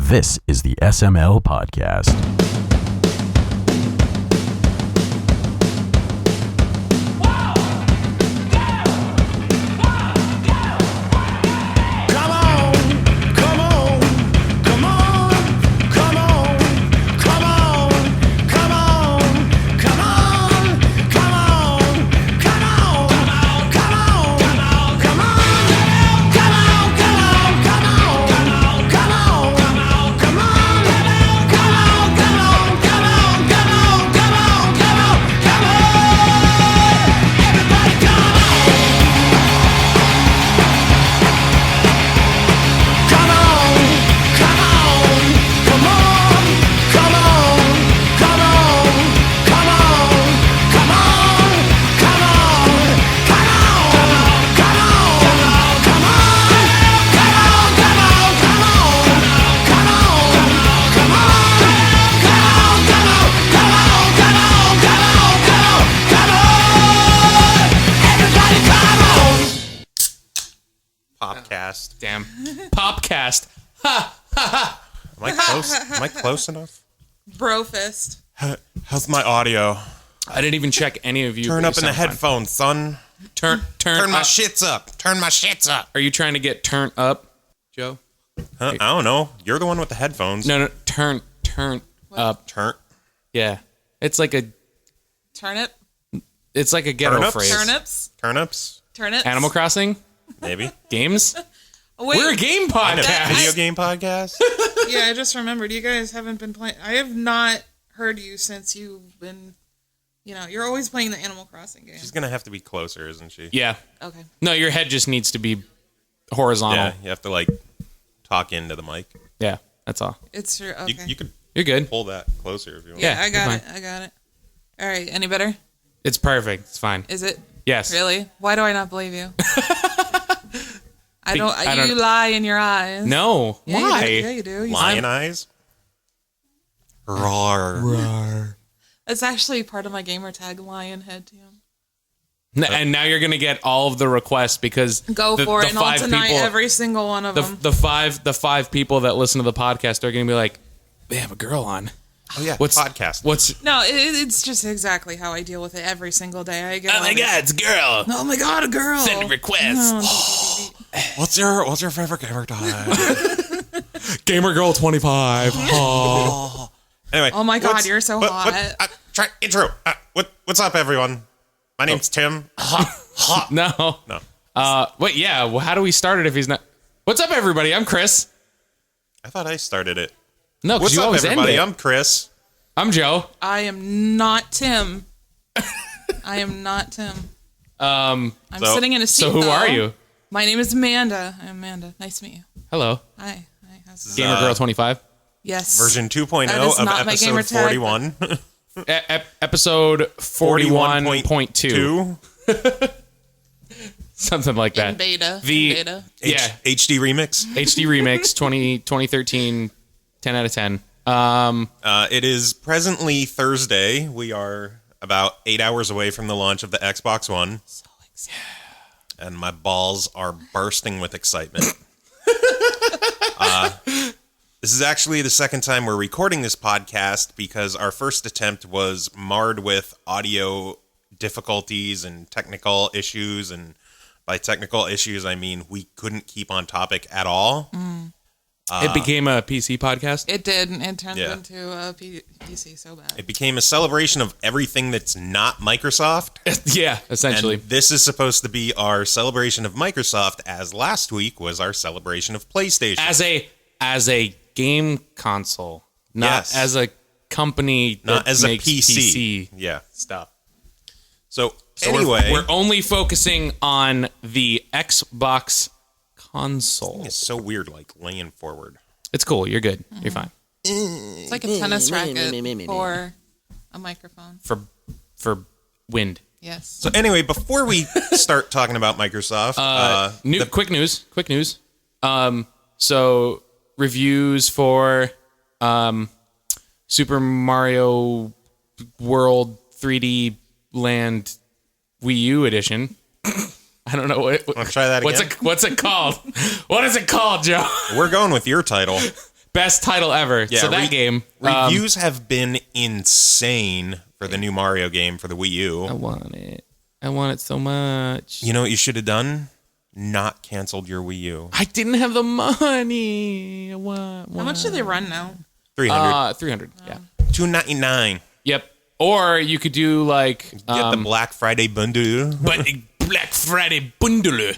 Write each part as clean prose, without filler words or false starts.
This is the SML podcast. Damn. Popcast. Ha ha ha. Am I close? Am I close enough? Brofist. How's my audio? I didn't even check any of you. Turn up in the headphones, son. Turn my up. shits up. Turn my shits up. Are you trying to get turned up, Joe? Huh? I don't know. You're the one with the headphones. No. Turn up. Turn. Yeah. It's like a Turnip. It's like a ghetto Turnips? phrase. Turnips. Turnips. Turnips. Animal Crossing? Maybe. Games? Wait, We're a game podcast. Video game podcast. yeah, I just remembered. You guys haven't been playing. I have not heard you since you've been. You know, you're always playing the Animal Crossing game. She's gonna have to be closer, isn't she? Yeah. Okay. No, your head just needs to be horizontal. Yeah. You have to like talk into the mic. Yeah, that's all. It's true. Okay. You could You're good. pull that closer if you want. yeah, Yeah, I got you're it. I got it. All right. Any better? It's perfect. It's fine. Is it? Yes. Really? Why do I not believe you? I don't. I don't- You lie in your eyes. No. Yeah, Why? You do. Yeah, you do. You Lion eyes. Roar. It's actually part of my gamer tag, lion head, Tim. And now you're gonna get all of the requests because Go for it, and I'll deny every single one of them. the five people that listen to the podcast are gonna be like, they have a girl on. Oh yeah. What's podcast? What's? No, it's just exactly how I deal with it every single day. I get. Oh my god, it's a girl. Oh my god, a girl. Send a request. What's your favorite gamer type? Gamer girl 25. Anyway. Oh my God, you're so hot. Try intro. What's up, everyone? My name's Tim. No. Wait, yeah. Well, how do we start it if he's not? What's up, everybody? I'm Kris. I thought I started it. No, because What's you up, always everybody? end it. I'm Kris. I'm Joe. I am not Tim. I am not Tim. I'm sitting in a seat. So who though. are you? My name is Amanda. I'm Amanda. Nice to meet you. Hello. Hi. How's it Gamer girl 25. Yes. Version 2.0 That is of not my gamer episode tag, 41. Episode 41.2. Something like that. In beta. The- In beta. Yeah. HD remix. HD Remix 2013, 10 out of 10. It is presently Thursday. We are about 8 hours away from the launch of the Xbox One. So excited. And my balls are bursting with excitement. This is actually the second time we're recording this podcast because our first attempt was marred with audio difficulties and technical issues. And by technical issues, I mean we couldn't keep on topic at all. It became a PC podcast. It did. It turned Yeah. into a PC so bad. It became a celebration of everything that's not Microsoft. Yeah, essentially. And this is supposed to be our celebration of Microsoft, as last week was our celebration of PlayStation. As a game console, not Yes. as a company that Not as a makes PC. Yeah. stuff. So We're- anyway, we're only focusing on the Xbox console. it's so weird, like laying forward. It's cool. You're good. You're fine. It's like a tennis racket for a microphone. For wind. Yes. So anyway, before we start talking about Microsoft, Quick news. So reviews for Super Mario World 3D Land Wii U edition. I don't know what. Wanna try that again? What's it called? What is it called, Joe? we're going with your title. Best title ever. Yeah, so that game. Reviews have been insane for the new Mario game for the Wii U. I want it. I want it so much. You know what you should have done? Not canceled your Wii U. I didn't have the money. I want. How much do they run now? 300. 300. Yeah. $299. Yep. Or you could do like Get the Black Friday bundle. but Black Friday bundle.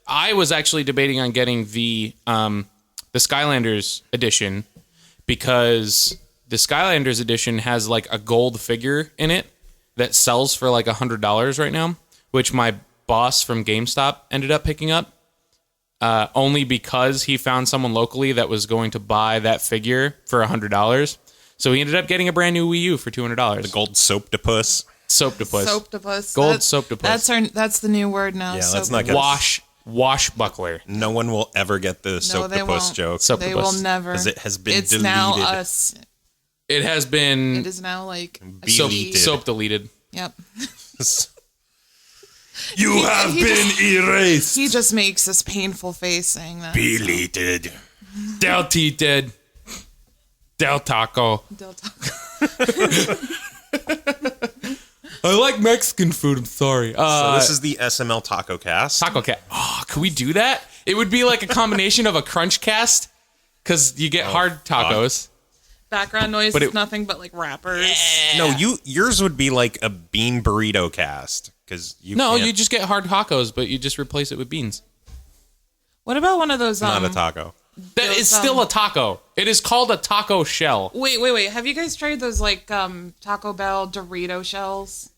I was actually debating on getting the Skylanders edition because the Skylanders edition has like a gold figure in it that sells for like $100 right now, which my boss from GameStop ended up picking up only because he found someone locally that was going to buy that figure for $100. So he ended up getting a brand new Wii U for $200. The gold soaptopus. Soaptopus. Soaptopus. Gold soaptopus. That's the new word now. Yeah, let's not get Washbuckler. No one will ever get the soaptopus joke. They will never. Because it has been it's deleted. now us. It has been. It is now like soap deleted. Yep. You have been erased. He just makes this painful face saying that. Deleted. Del Tite. Del Taco. Del Taco. I like Mexican food. I'm sorry. So this is the SML Taco Cast. Taco Cat. Oh, could we do that? It would be like a combination of a Crunch Cast, because you get hard tacos. Background noise is nothing but like rappers. No, yours would be like a bean burrito cast because you just get hard tacos, but you just replace it with beans. What about one of those? Not a taco. That is still a taco. It is called a taco shell. Wait. Have you guys tried those like Taco Bell Dorito shells?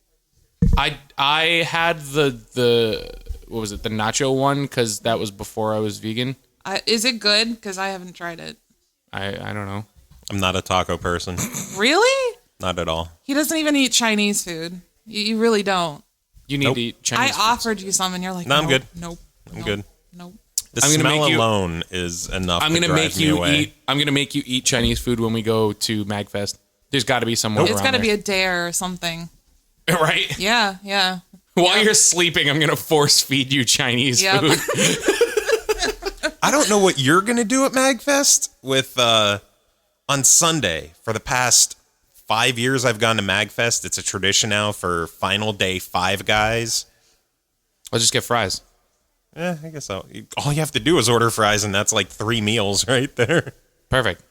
I had the what was it, the nacho one, because that was before I was vegan. Is it good? Because I haven't tried it. I don't know. I'm not a taco person. Really? Not at all. He doesn't even eat Chinese food. You really don't. You need to eat Chinese food. offered you some and you're like, no, I'm good. Nope. I'm good. Nope. The smell alone is enough to drive me away. I'm gonna make you eat Chinese food when we go to MagFest. There's got to be somewhere. It's got to be a dare or something. Right? Yeah. While you're sleeping, I'm gonna force feed you Chinese food. I don't know what you're gonna do at MagFest with on Sunday. For the past 5 years, I've gone to MagFest. It's a tradition now for final day Five Guys. I'll just get fries. Yeah, I guess so. All you have to do is order fries, and that's like 3 meals right there. Perfect.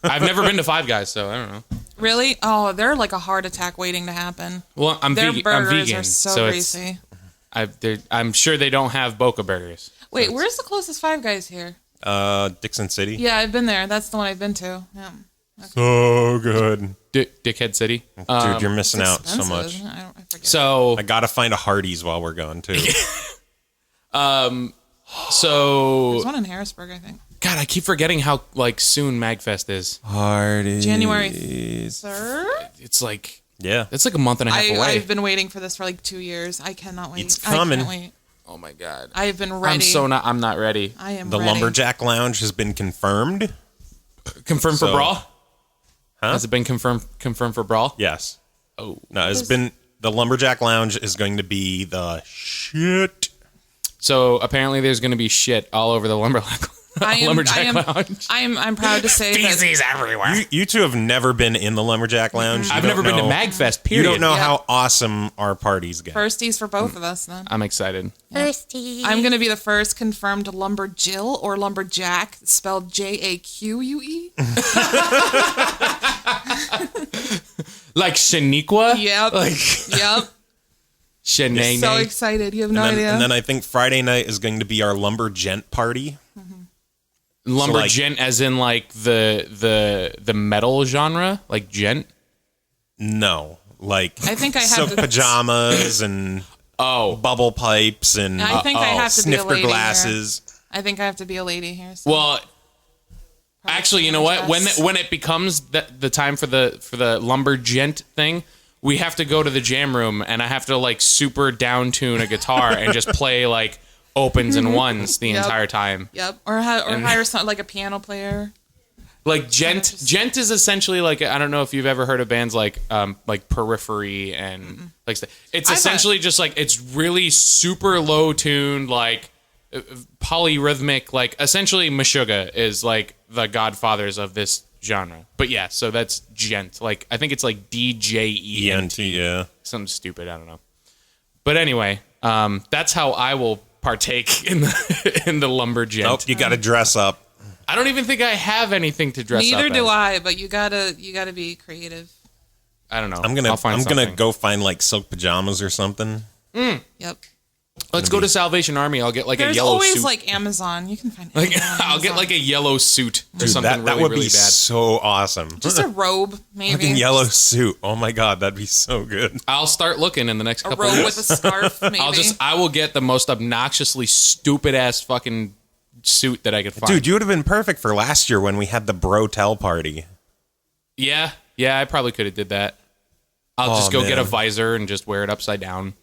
I've never been to Five Guys, so I don't know. Really? Oh, they're like a heart attack waiting to happen. Well, Their I'm burgers vegan, are so greasy. I'm sure they don't have Boca burgers. Wait, where's the closest Five Guys here? Dixon City. Yeah, I've been there. That's the one I've been to. Yeah. Okay. So good. Dickhead City. Dude, you're missing out so Expensive, much. isn't it? I forget. So I gotta find a Hardee's while we're gone too. so there's one in Harrisburg, I think. God, I keep forgetting how like soon MagFest is. Hardee's. January 3rd? It's like it's like a month and a half away. I've been waiting for this for like 2 years. I cannot wait. It's coming. I can't wait. Oh my God. I've been ready. I'm not ready. I am The ready. Lumberjack Lounge has been confirmed. Confirmed for Brawl? Huh? Has it been confirmed for Brawl? Yes. Oh. No, it's been the Lumberjack Lounge is going to be the shit. So apparently there's going to be shit all over the Lumberjack Lounge. I'm proud to say that Feces everywhere. You two have never been in the Lumberjack Lounge. You I've don't never been to know- MagFest, period. You don't know Yeah. how awesome our parties get. firsties for both of us then. I'm excited. I'm going to be the first confirmed Lumberjill or Lumberjack, spelled Jaque. Like Shaniqua? Yep. Yep. Shanae. So excited. You have no idea. And then I think Friday night is going to be our Lumbergent party. Lumbergent as in like the metal genre? Like gent? No, like I think I have silk to- pajamas and bubble pipes and I think I have to be a sniffer lady glasses. I think I have to be a lady here. So Well, actually, you know what? dress. When it becomes the time for the Lumbergent thing, we have to go to the jam room and I have to like super down tune a guitar and just play like opens and ones the entire time. Yep. Or hire some, like a piano player. Like gent is essentially like, I don't know if you've ever heard of bands like Periphery and like it's essentially just like it's really super low tuned, like polyrhythmic, like essentially Meshuggah is like the godfathers of this genre. But yeah, so that's gent. Like I think it's like DJENT. yeah. Something stupid, I don't know. But anyway, that's how I will partake in the lumber gent. Nope, you got to dress up. I don't even think I have anything to dress up Neither do as. I, but you gotta be creative. I don't know. I'm gonna go find like silk pajamas or something. Yep. Let's go to Salvation Army. I'll get like There's a yellow always suit. like Amazon. You can find Like, Amazon. I'll get like a yellow suit or Dude, something that really, would really be bad. so awesome. just a robe, maybe. Fucking yellow suit. Oh my god, that'd be so good. I'll start looking in the next A couple robe of with weeks. a scarf, maybe. I will get the most obnoxiously stupid ass fucking suit that I could find. Dude, you would have been perfect for last year when we had the Brotel party. Yeah, I probably could have did that. I'll just go get a visor and just wear it upside down.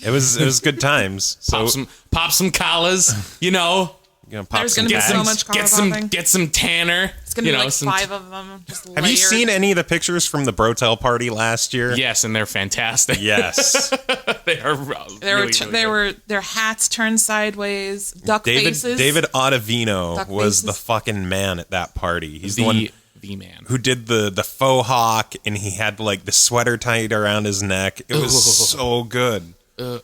It was good times. So Pop some collars, you know. you know, pop There's some gonna be tags. so much collar popping. Get some tanner. It's gonna be like 5 of them. Just Have you layered. seen any of the pictures from the Brotel party last year? Yes, and they're fantastic. Yes. they are. Their hats turned sideways, duck David faces. Ottavino Duck was faces. the fucking man at that party. He's the one the man. who did the faux hawk, and he had like the sweater tied around his neck. It was so good.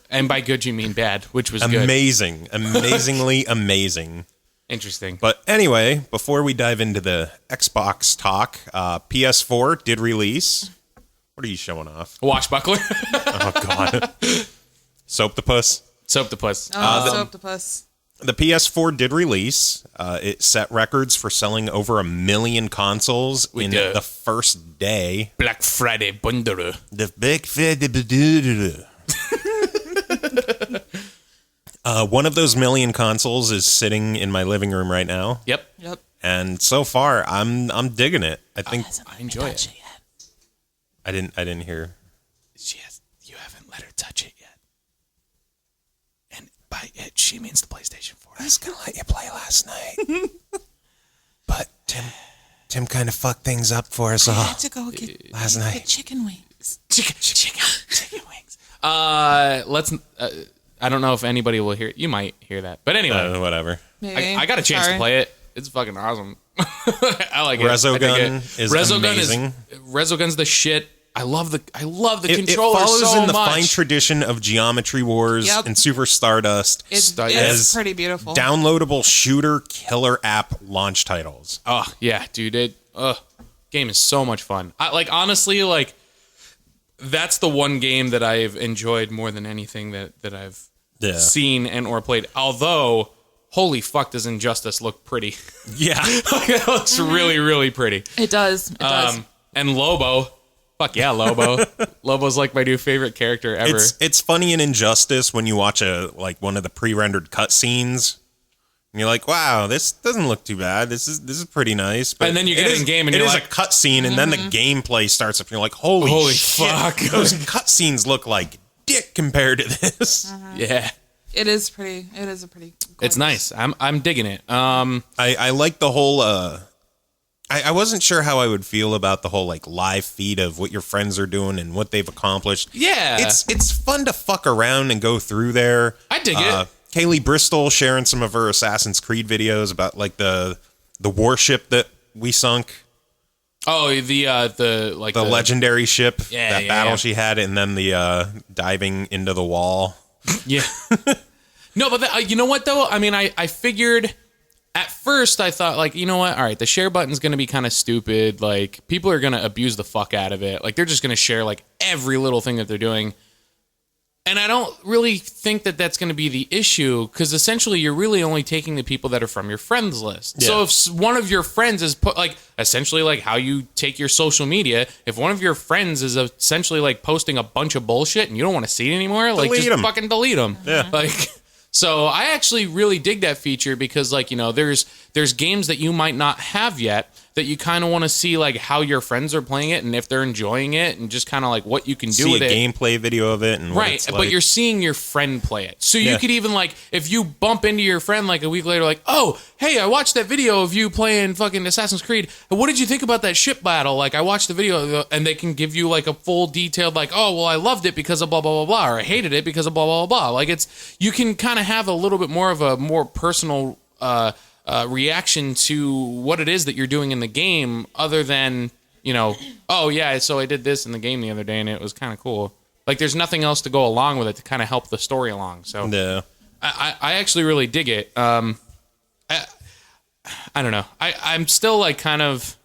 And by good you mean bad, which was good. Amazing. Amazingly amazing. Interesting. But anyway, before we dive into the Xbox talk, PS4 did release. What are you showing off? Washbuckler. Oh, God. Soaptopus. Soaptopus. Soaptopus. The PS4 did release. It set records for selling over 1 million consoles in did. the first day. Black Friday bundle. The big one of those 1 million consoles is sitting in my living room right now, Yep. and so far I'm digging it. I think I enjoy it. I didn't hear. You haven't let her touch it yet. And by it, she means the PlayStation 4. I was gonna let you play last night, but Tim kind of fucked things up for us all. I had to go get Last night. the chicken wings. Chicken wings. Let's. I don't know if anybody will hear it. You might hear that, but anyway, Whatever. Maybe. I got a chance Sorry. to play it. It's fucking awesome. I like it. Resogun is amazing. Resogun's the shit. I love the It controller follows so in the much. fine tradition of Geometry Wars Yep. and Super Stardust. It's as pretty beautiful. Downloadable shooter killer app launch titles. Oh yeah, dude. Game is so much fun. Honestly, that's the one game that I've enjoyed more than anything that I've seen and or played. Although, holy fuck, does Injustice look pretty? Yeah. It looks really, really pretty. It does. It does. And Lobo, fuck yeah, Lobo. Lobo's like my new favorite character ever. It's funny in Injustice when you watch one of the pre-rendered cutscenes. And you're like, wow, this doesn't look too bad. This is pretty nice. But And then you get in game and you're like- it is a cutscene, and then the gameplay starts up. And you're like, holy shit, fuck. those cutscenes look like dick compared to this. Yeah, It is pretty. It is a pretty. it's nice. I'm digging it. I like the whole. I wasn't sure how I would feel about the whole live feed of what your friends are doing and what they've accomplished. Yeah. it's fun to fuck around and go through there. I dig it. Kaylee Bristol sharing some of her Assassin's Creed videos about the warship that we sunk, Oh, the legendary ship, Yeah, that yeah, battle yeah. she had, and then the diving into the wall. Yeah. No, but you know what though? I mean, I figured at first I thought you know what? All right, the share button's going to be kind of stupid. People are going to abuse the fuck out of it. They're just going to share every little thing that they're doing. And I don't really think that that's going to be the issue because essentially you're really only taking the people that are from your friends list. Yeah. So if one of your friends is essentially how you take your social media, if one of your friends is essentially posting a bunch of bullshit and you don't want to see it anymore, Delete just 'em. fucking delete them. Yeah. So I actually really dig that feature because there's games that you might not have yet that you kind of want to see how your friends are playing it and if they're enjoying it and just kind of what you can do See with a it. gameplay video of it, and what Right, it's but like. you're seeing your friend play it. So you Yeah. could even if you bump into your friend a week later, oh, hey, I watched that video of you playing fucking Assassin's Creed. What did you think about that ship battle? I watched the video, and they can give you a full detailed oh, well, I loved it because of blah blah blah blah, or I hated it because of blah blah blah blah. You can kind of of have a little bit more of a more personal reaction to what it is that you're doing in the game, other than, oh yeah, so I did this in the game the other day and it was kind of cool. Like, there's nothing else to go along with it to kind of help the story along. So Yeah. I actually really dig it. I don't know. I'm still like kind of,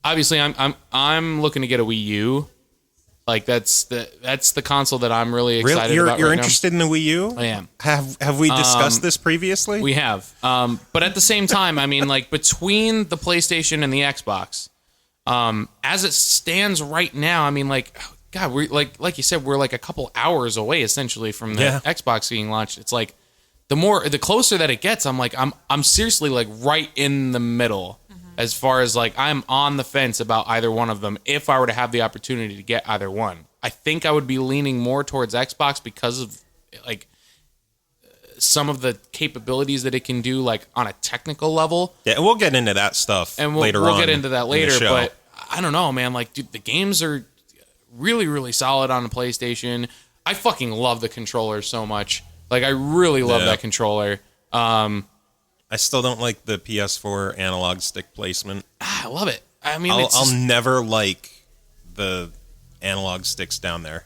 obviously I'm looking to get a Wii U. Like, that's the console that I'm really excited about. You're right interested in the Wii U? now. I am. Have we discussed this previously? We have. But at the same time, I mean, like, between the PlayStation and the Xbox, as it stands right now, I mean, like, God, we're like you said, we're like a couple hours away essentially from the Xbox being launched. It's like the closer that it gets, I'm like, I'm seriously like right in the middle. As far as like, I'm on the fence about either one of them if I were to have the opportunity to get either one. I think I would be leaning more towards Xbox because of like some of the capabilities that it can do, like on a technical level. Yeah, we'll get into that stuff later on. We'll get into that later, show. but I don't know, man. Like, dude, the games are really, really solid on the PlayStation. I fucking love the controller so much. Like, I really love that controller. I still don't like the PS4 analog stick placement. I love it. I mean, I'll never like the analog sticks down there.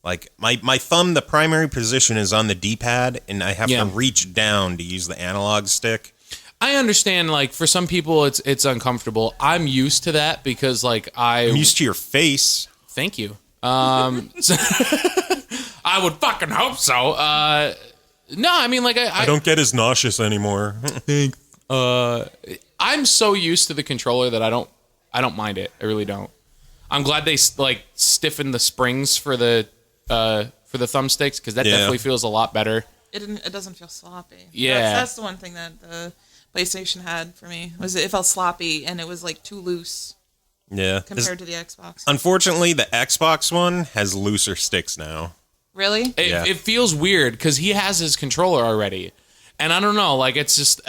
Like, my thumb, the primary position is on the D-pad, and I have to reach down to use the analog stick. I understand, like, for some people it's uncomfortable. I'm used to that because, like, I'm used to your face. Thank you. I would fucking hope so. No, I mean, like, I don't get as nauseous anymore. I'm so used to the controller that I don't mind it. I really don't. I'm glad they like stiffened the springs for the thumbsticks, because that definitely feels a lot better. It doesn't feel sloppy. Yeah, that's the one thing that the PlayStation had for me, was it felt sloppy and it was like too loose. Yeah, compared to the Xbox. Unfortunately, the Xbox one has looser sticks now. Really? It feels weird because he has his controller already, and I don't know. Like, it's just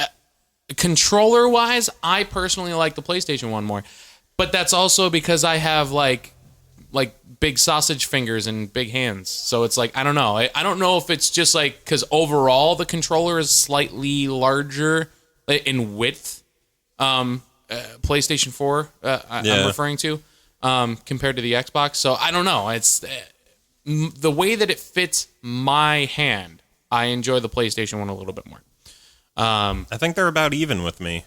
controller wise, I personally like the PlayStation one more, but that's also because I have like big sausage fingers and big hands. So it's like, I don't know. I don't know if it's just like because overall the controller is slightly larger in width. PlayStation 4, I'm referring to, compared to the Xbox. So I don't know. It's the way that it fits my hand. I enjoy the PlayStation one a little bit more. I think they're about even with me.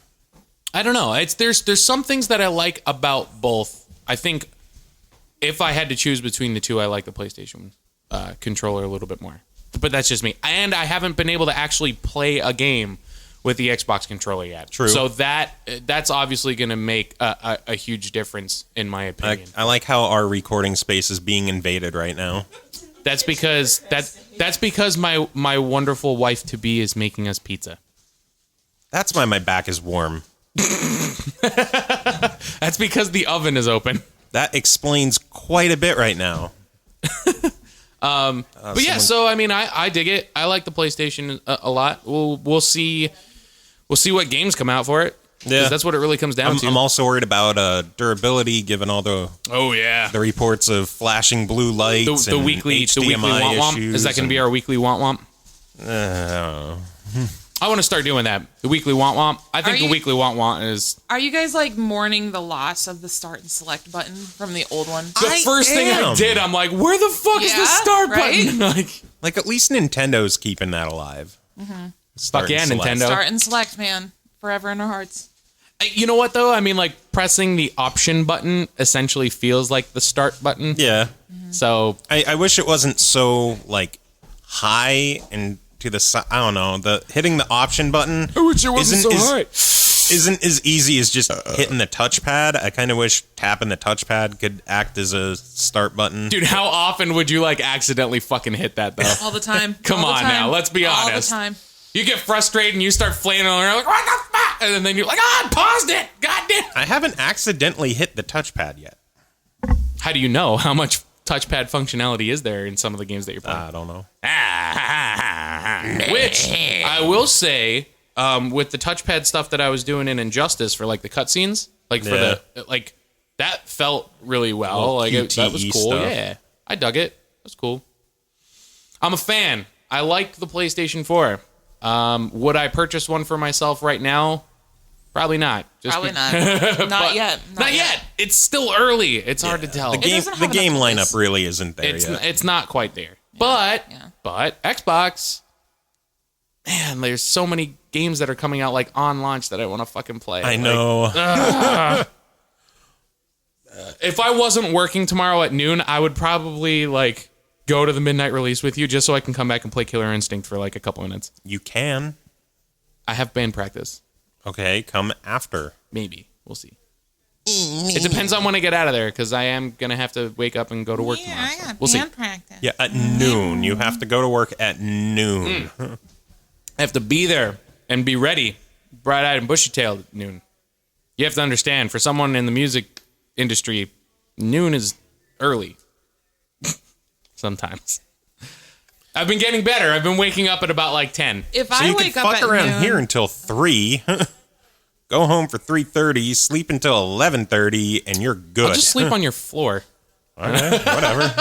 I don't know. There's some things that I like about both. I think if I had to choose between the two, I like the PlayStation controller a little bit more. But that's just me. And I haven't been able to actually play a game with the Xbox controller yet. True. So that's obviously going to make a huge difference in my opinion. I like how our recording space is being invaded right now. That's because my wonderful wife to be is making us pizza. That's why my back is warm. That's because the oven is open. That explains quite a bit right now. But yeah, so I mean, I dig it. I like the PlayStation a lot. We'll see what games come out for it. Yeah, that's what it really comes down to. I'm also worried about durability, given all the the reports of flashing blue lights, the weekly want womp. Is that going to be our weekly want womp? I want to start doing that. The weekly want womp. I think the weekly want womp is. Are you guys like mourning the loss of the start and select button from the old one? The first thing I did, I'm like, where the fuck is the start button? like at least Nintendo's keeping that alive. Mm-hmm. Fuck yeah, Nintendo. Start and select, man, forever in our hearts. You know what though? I mean, like pressing the option button essentially feels like the start button. Yeah. Mm-hmm. So I wish it wasn't so like high and to the side. I don't know. The hitting the option button isn't as easy as just hitting the touchpad. I kind of wish tapping the touchpad could act as a start button. Dude, how often would you like accidentally fucking hit that though? All the time. Come on now, let's be honest. All the time. You get frustrated and you start flailing around like, what the fuck? And then you're like, I paused it. God damn. I haven't accidentally hit the touchpad yet. How do you know? How much touchpad functionality is there in some of the games that you're playing? I don't know. Which I will say, with the touchpad stuff that I was doing in Injustice for like the cutscenes, like for the that felt really well. Like that was cool. Stuff. Yeah, I dug it. It was cool. I'm a fan. I like the PlayStation 4. Would I purchase one for myself right now? Probably not. Probably not. Not yet. Not yet. It's still early. It's hard to tell. The game lineup really isn't there yet. It's not quite there. But Xbox, man, there's so many games that are coming out like on launch that I want to fucking play. I know. If I wasn't working tomorrow at noon, I would probably like go to the midnight release with you just so I can come back and play Killer Instinct for like a couple minutes. You can. I have band practice. Okay, come after. Maybe. We'll see. It depends on when I get out of there, because I am going to have to wake up and go to work tomorrow. I got we'll band see. practice. Yeah, at noon. You have to go to work at noon. I have to be there and be ready, bright-eyed and bushy-tailed at noon. You have to understand, for someone in the music industry, noon is early. Sometimes. I've been getting better. I've been waking up at about like 10. If So I you can wake up fuck at around noon, here until 3, go home for 3:30, sleep until 11:30, and you're good. I'll just sleep on your floor. Okay, whatever.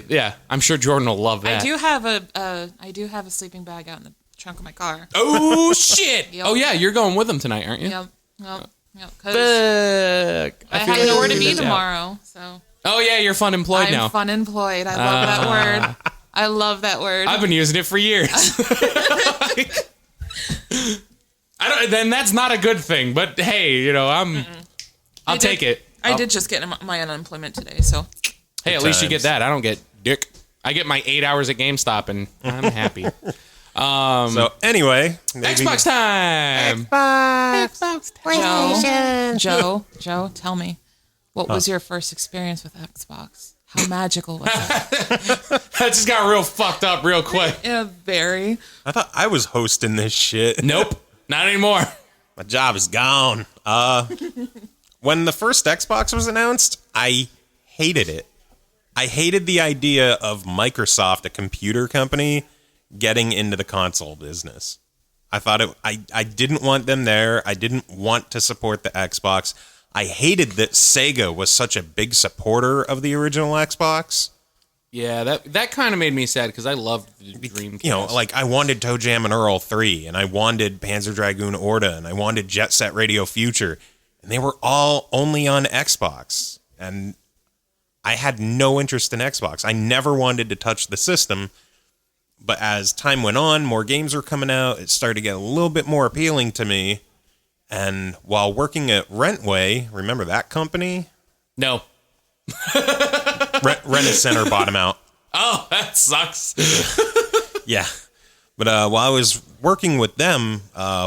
Yeah, I'm sure Jordan will love that. I do have a sleeping bag out in the trunk of my car. Oh, shit. Yep. Oh, yeah, you're going with him tonight, aren't you? Yep. Because Fuck. I feel have like nowhere to we be missed out. tomorrow. So Oh, yeah, you're fun employed now. I'm fun employed. I love that word. I love that word. I've been using it for years. Then that's not a good thing, but hey, I'll take it. I did just get my unemployment today, so. Hey, at least you get that. I don't get dick. I get my 8 hours at GameStop, and I'm happy. So anyway, maybe Xbox time. Xbox, PlayStation. Joe, tell me, what was your first experience with Xbox? How magical was it? That just got real fucked up real quick. Yeah, very. I thought I was hosting this shit. Nope, not anymore. My job is gone. When the first Xbox was announced, I hated it. I hated the idea of Microsoft, a computer company, getting into the console business. I thought I didn't want them there. I didn't want to support the Xbox. I hated that Sega was such a big supporter of the original Xbox. Yeah, that kind of made me sad because I loved the Dreamcast. You know, like I wanted Toe Jam and Earl 3, and I wanted Panzer Dragoon Orta, and I wanted Jet Set Radio Future, and they were all only on Xbox. And I had no interest in Xbox. I never wanted to touch the system. But as time went on, more games were coming out. It started to get a little bit more appealing to me. And while working at Rentway, remember that company? No. Rent-A-Center bought them out. Oh, that sucks. Yeah. But while I was working with them,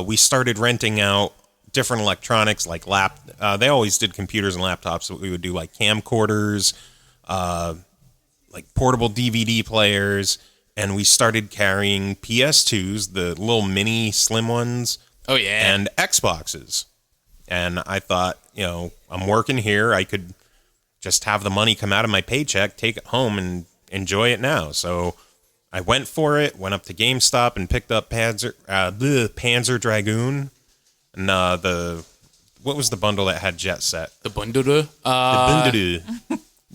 we started renting out different electronics like they always did computers and laptops. So we would do like camcorders, like portable DVD players. And we started carrying PS2s, the little mini slim ones. Oh, yeah. And Xboxes. And I thought, I'm working here. I could just have the money come out of my paycheck, take it home, and enjoy it now. So I went for it, went up to GameStop and picked up Panzer Dragoon. And what was the bundle that had Jet Set? The bundle? The bundle.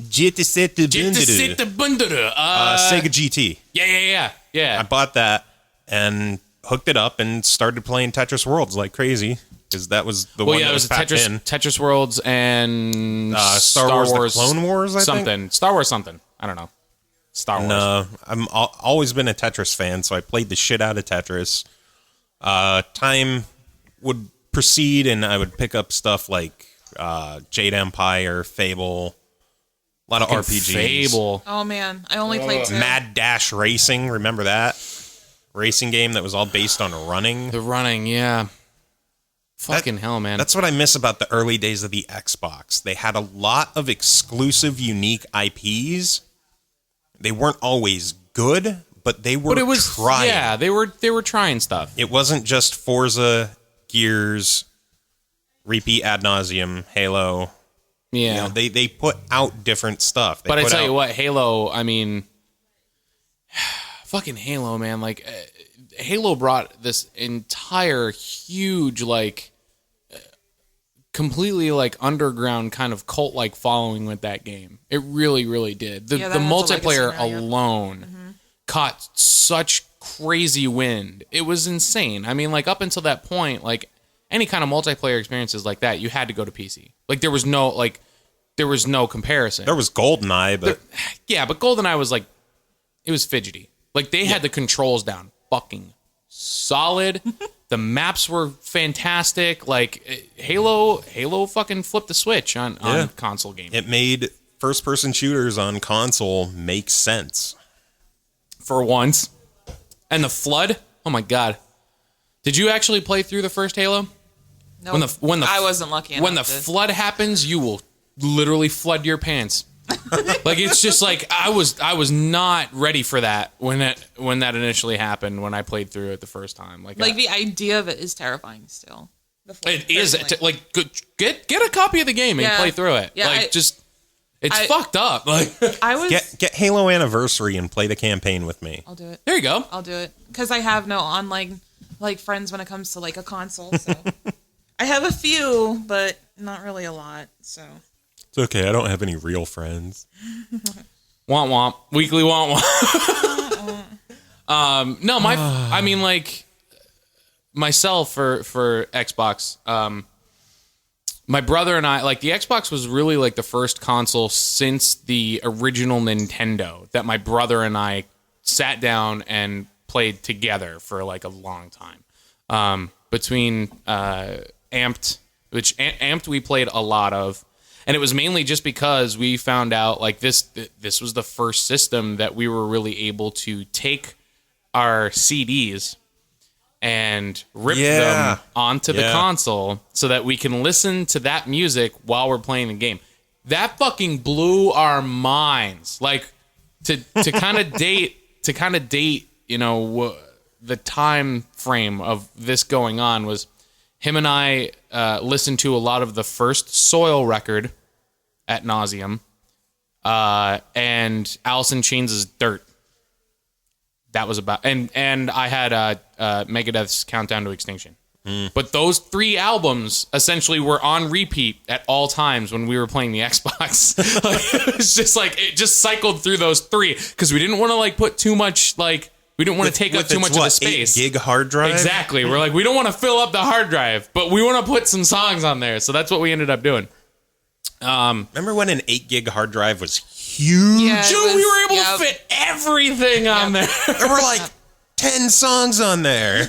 Jet Set the bundle. Sega GT. Yeah. I bought that and hooked it up and started playing Tetris Worlds like crazy because that was the one that was packed in. Tetris Worlds and Star Wars the Clone Wars, I think? Star Wars something. I don't know. Star Wars. And, I'm always been a Tetris fan, so I played the shit out of Tetris. Time would proceed, and I would pick up stuff like Jade Empire, Fable, a lot of RPGs. Fable. Oh, man. I only played 2. Mad Dash Racing, remember that? Racing game that was all based on running. The running, yeah. Fucking hell, man. That's what I miss about the early days of the Xbox. They had a lot of exclusive, unique IPs. They weren't always good, but they were trying. Yeah, they were trying stuff. It wasn't just Forza, Gears, repeat ad nauseum, Halo. Yeah. They put out different stuff. But I tell you what, Halo, I mean, fucking Halo, man. Like, Halo brought this entire huge, like, completely, like, underground kind of cult-like following with that game. It really, really did. The multiplayer alone caught such crazy wind. It was insane. I mean, like up until that point, like any kind of multiplayer experiences like that, you had to go to PC. Like there was no comparison. There was GoldenEye, but but GoldenEye was like, it was fidgety. Like they had the controls down fucking solid. The maps were fantastic. Like Halo fucking flipped the switch on console games. it made first-person shooters on console make sense. For once. And the flood? Oh my god. Did you actually play through the first Halo? No, When the I wasn't lucky enough. When the flood happens, you will literally flood your pants. Like it's just like I was not ready for that when that initially happened when I played through it the first time. Like the idea of it is terrifying still. It is like get a copy of the game and play through it. Yeah, like it's fucked up. Like I was Get Halo Anniversary and play the campaign with me. I'll do it. there you go. I'll do it because I have no online like friends when it comes to like a console. So I have a few, but not really a lot. So It's okay. I don't have any real friends. Womp womp. Weekly womp womp. No, I mean like myself for Xbox. My brother and I, like the Xbox was really like the first console since the original Nintendo that my brother and I sat down and played together for like a long time. Between Amped, which Amped we played a lot of, and it was mainly just because we found out like this was the first system that we were really able to take our CDs and rip them onto the console so that we can listen to that music while we're playing the game. That fucking blew our minds. Like to kind of date, you know, the time frame of this going on was him and I listened to a lot of the first Soil record at nauseum, and Alice in Chains' Dirt. That was about, and I had Megadeth's Countdown to Extinction. But those three albums essentially were on repeat at all times when we were playing the Xbox. Like, it was just like it just cycled through those three because we didn't want to like put too much like. We didn't want to take up too much of the space. 8 gig hard drive? Exactly. We're like, we don't want to fill up the hard drive, but we want to put some songs on there. So that's what we ended up doing. Remember when an 8 gig hard drive was huge? Yeah, Dude, we were able to fit everything on there. There were like 10 songs on there.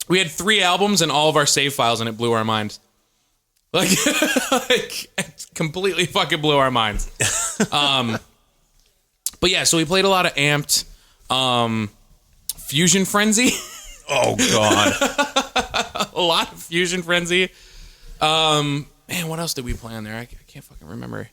We had 3 albums and all of our save files, and it blew our minds. Like it completely fucking blew our minds. But yeah, so we played a lot of Amped, Fusion Frenzy. Oh, God. A lot of Fusion Frenzy. Man, what else did we play on there? I can't fucking remember.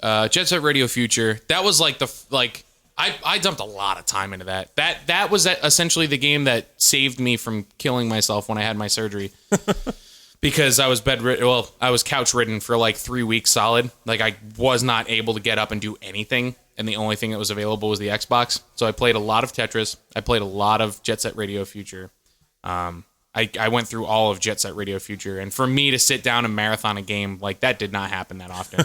Jet Set Radio Future. That was like I dumped a lot of time into that. That was essentially the game that saved me from killing myself when I had my surgery. Because I was I was couch ridden for like 3 weeks solid. Like I was not able to get up and do anything, and the only thing that was available was the Xbox. So I played a lot of Tetris. I played a lot of Jet Set Radio Future. I went through all of Jet Set Radio Future, and for me to sit down and marathon a game like that did not happen that often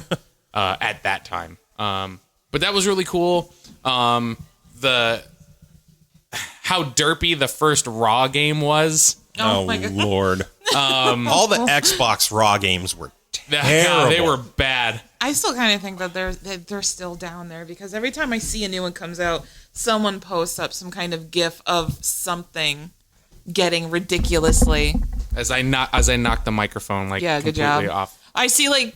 at that time. But that was really cool. How derpy the first Raw game was. Oh, my God. Lord. All the Xbox Raw games were terrible. They were bad. I still kind of think that they're still down there because every time I see a new one comes out, someone posts up some kind of GIF of something getting ridiculously. As I knock the microphone like good completely job. off. I see like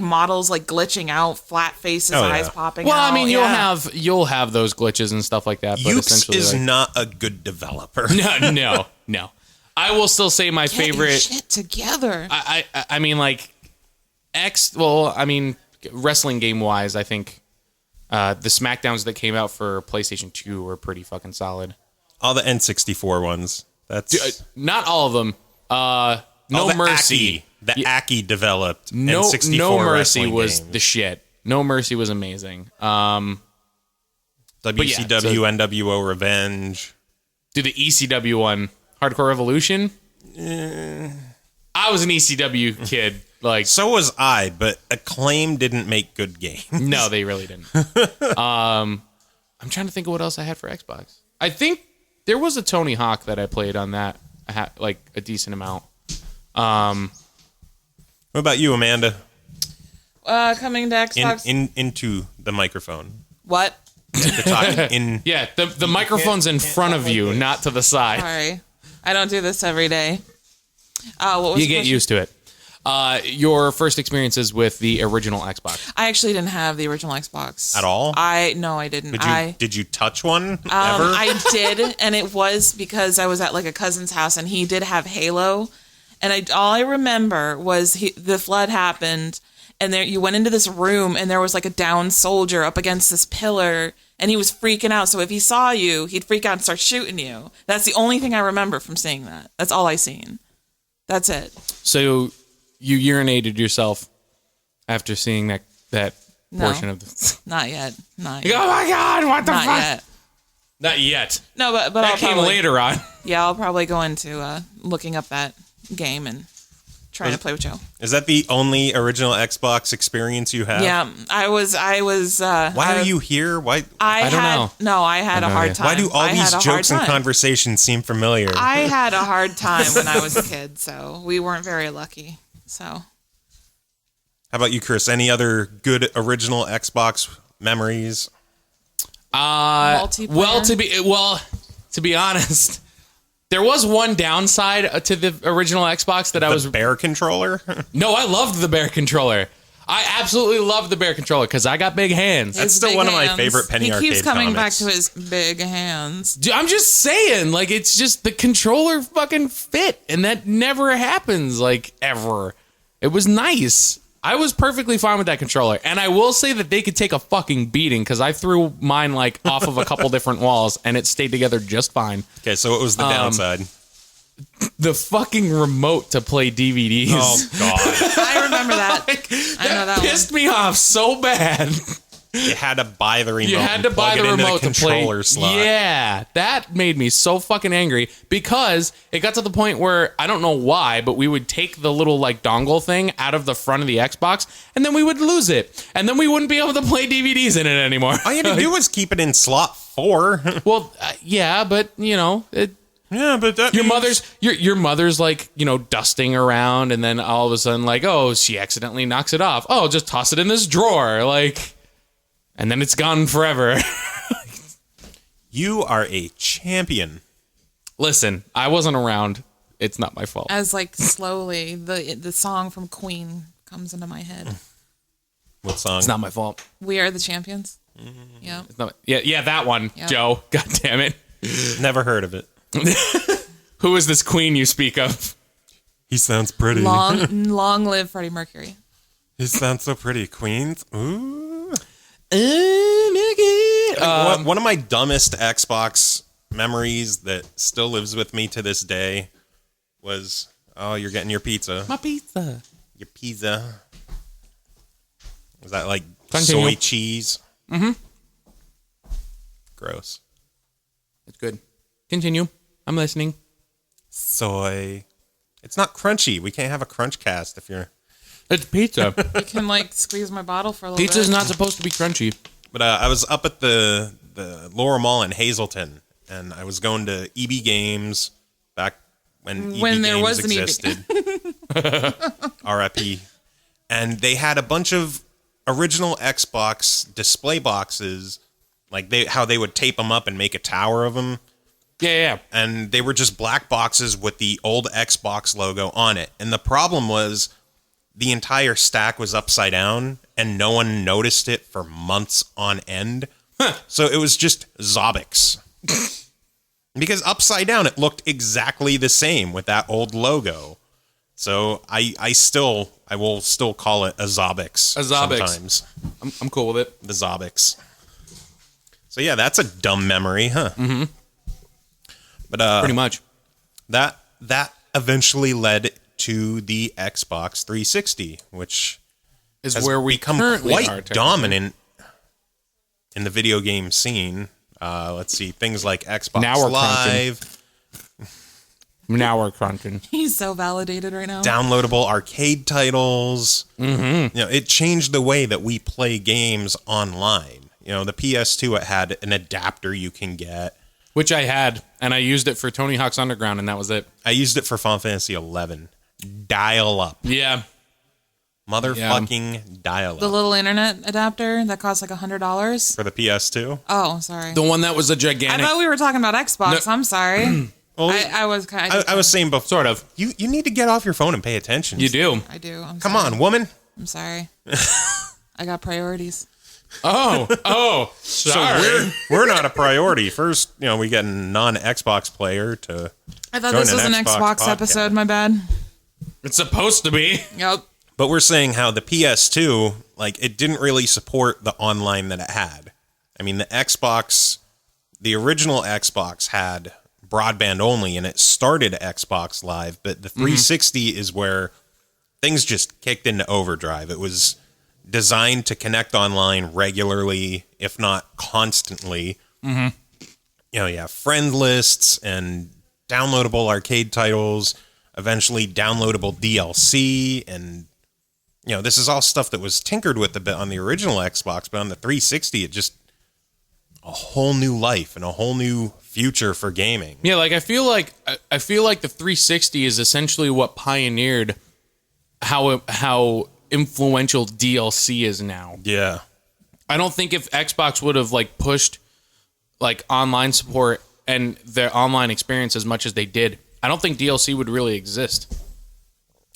models like glitching out, flat faces, eyes popping out. Well, I mean, you'll have those glitches and stuff like that. But Ukes essentially, is not a good developer. No. I will still say my Get your favorite. shit together. I mean, like wrestling game wise, I think the SmackDowns that came out for PlayStation 2 were pretty fucking solid. All the N64 ones. That's not all of them. No Mercy. Aki developed N64 No Mercy was games. the shit. No Mercy was amazing. WCW, NWO Revenge. Do the ECW one, Hardcore Revolution? I was an ECW kid. Like, So was I, but Acclaim didn't make good games. no, they really didn't. I'm trying to think of what else I had for Xbox. I think there was a Tony Hawk that I played on that. I had like a decent amount. What about you, Amanda? Coming to Xbox. Into the microphone. What? To talk in. Yeah, the microphone's in front of you, not to the side. Sorry, I don't do this every day. What was You the get question? used to it. Your first experiences with the original Xbox. I actually didn't have the original Xbox At all? No, I didn't. Did you touch one ever? I did, and it was because I was at like a cousin's house, and he did have Halo, and all I remember was the flood happened, and there you went into this room, and there was like a downed soldier up against this pillar, and he was freaking out. So if he saw you, he'd freak out and start shooting you. That's the only thing I remember from seeing that. That's all I seen. That's it. So you urinated yourself after seeing that No. portion of the. Not yet. Not You yet. go, oh my God! What the Not fuck? yet. Not yet. No, but That I'll came probably, later on. Yeah, I'll probably go into looking up that game and trying to play with Joe. Is that the only original Xbox experience you have? Yeah, I was. Why are you here? Why? I don't know. No, I had a hard time. Why do all I had these a hard jokes and time. conversations seem familiar? I had a hard time when I was a kid, so we weren't very lucky. So How about you, Kris? Any other good original Xbox memories? multiplayer. To be honest, there was one downside to the original Xbox that I was. Bear controller? No, I loved the bear controller. I absolutely loved the bear controller because I got big hands. That's His still big one of my hands. favorite Penny Arcade He keeps coming comics. back to his big hands. Dude, I'm just saying, like, it's just the controller fucking fit, and that never happens, like, ever. It was nice. I was perfectly fine with that controller, and I will say that they could take a fucking beating because I threw mine like off of a couple different walls, and it stayed together just fine. Okay, so what was the downside? The fucking remote to play DVDs. Oh, God. I remember that. I know that pissed me off so bad. You had to buy the remote. You had to and buy plug the it into remote to play. controller slot. Yeah, that made me so fucking angry because it got to the point where I don't know why, but we would take the little like dongle thing out of the front of the Xbox, and then we would lose it, and then we wouldn't be able to play DVDs in it anymore. All you had to do was keep it in slot 4. Well, yeah, but you know, Yeah, but that your means- your mother's like, you know, dusting around, and then all of a sudden like, oh, she accidentally knocks it off. Oh, just toss it in this drawer, like. And then it's gone forever. You are a champion. Listen, I wasn't around. It's not my fault. as like slowly the song from Queen comes into my head. What song? It's not my fault. We Are the Champions. Yeah. It's not, yeah, that one, Yeah. Joe. God damn it. Never heard of it. Who is this queen you speak of? He sounds pretty. Long live Freddie Mercury. He sounds so pretty. Queens. Ooh. One of my dumbest Xbox memories that still lives with me to this day was, oh, you're getting your pizza. My pizza. Your pizza. Was that like Continue. soy cheese? Mm-hmm. Gross. It's good. Continue. I'm listening. Soy. It's not crunchy. We can't have a crunch cast if you're... It's pizza. You can like squeeze my bottle for a little Pizza's bit. not supposed to be crunchy. But I was up at the Laurel Mall in Hazleton, and I was going to EB Games back when EB there Games was an EB. existed. RIP. And they had a bunch of original Xbox display boxes, like how they would tape them up and make a tower of them. Yeah. And they were just black boxes with the old Xbox logo on it. And the problem was the entire stack was upside down and no one noticed it for months on end. So it was just Xobx. Because upside down, it looked exactly the same with that old logo. So I will still call it a Xobx. A Xobx. Sometimes. I'm cool with it. The Xobx. So yeah, that's a dumb memory, huh? Mm-hmm. But Pretty much. that eventually led to the Xbox 360, which Is has where we become currently are. quite technically. dominant in the video game scene. Let's see, things like Xbox Now we're Live. Now we're crunching. He's so validated right now. Downloadable arcade titles. Mm-hmm. You know, it changed the way that we play games online. You know, the PS2, it had an adapter you can get. Which I had, and I used it for Tony Hawk's Underground, and that was it. I used it for Final Fantasy 11. Dial up. Yeah. Motherfucking dial up. The little internet adapter that costs like $100. For the PS2? Oh, sorry. The one that was a gigantic... I thought we were talking about Xbox. No. I'm sorry. Well, I was kind of... I was saying before. Sort of. You need to get off your phone and pay attention. You do. I do. Come on, woman. I'm sorry. I got priorities. Oh, sorry. So we're not a priority. First, you know, we get a non-Xbox player to. I thought join this was an Xbox podcast episode. My bad. It's supposed to be. Yep. But we're saying how the PS2, like, it didn't really support the online that it had. I mean, the Xbox, the original Xbox had broadband only, and it started Xbox Live, but the 360 is where things just kicked into overdrive. It was designed to connect online regularly, if not constantly. Mm-hmm. You know, you have friend lists and downloadable arcade titles, eventually downloadable DLC, and you know, this is all stuff that was tinkered with a bit on the original Xbox, but on the 360, it just a whole new life and a whole new future for gaming. Yeah, like I feel like the 360 is essentially what pioneered how influential DLC is now. Yeah. I don't think if Xbox would have like pushed like online support and their online experience as much as they did, I don't think DLC would really exist.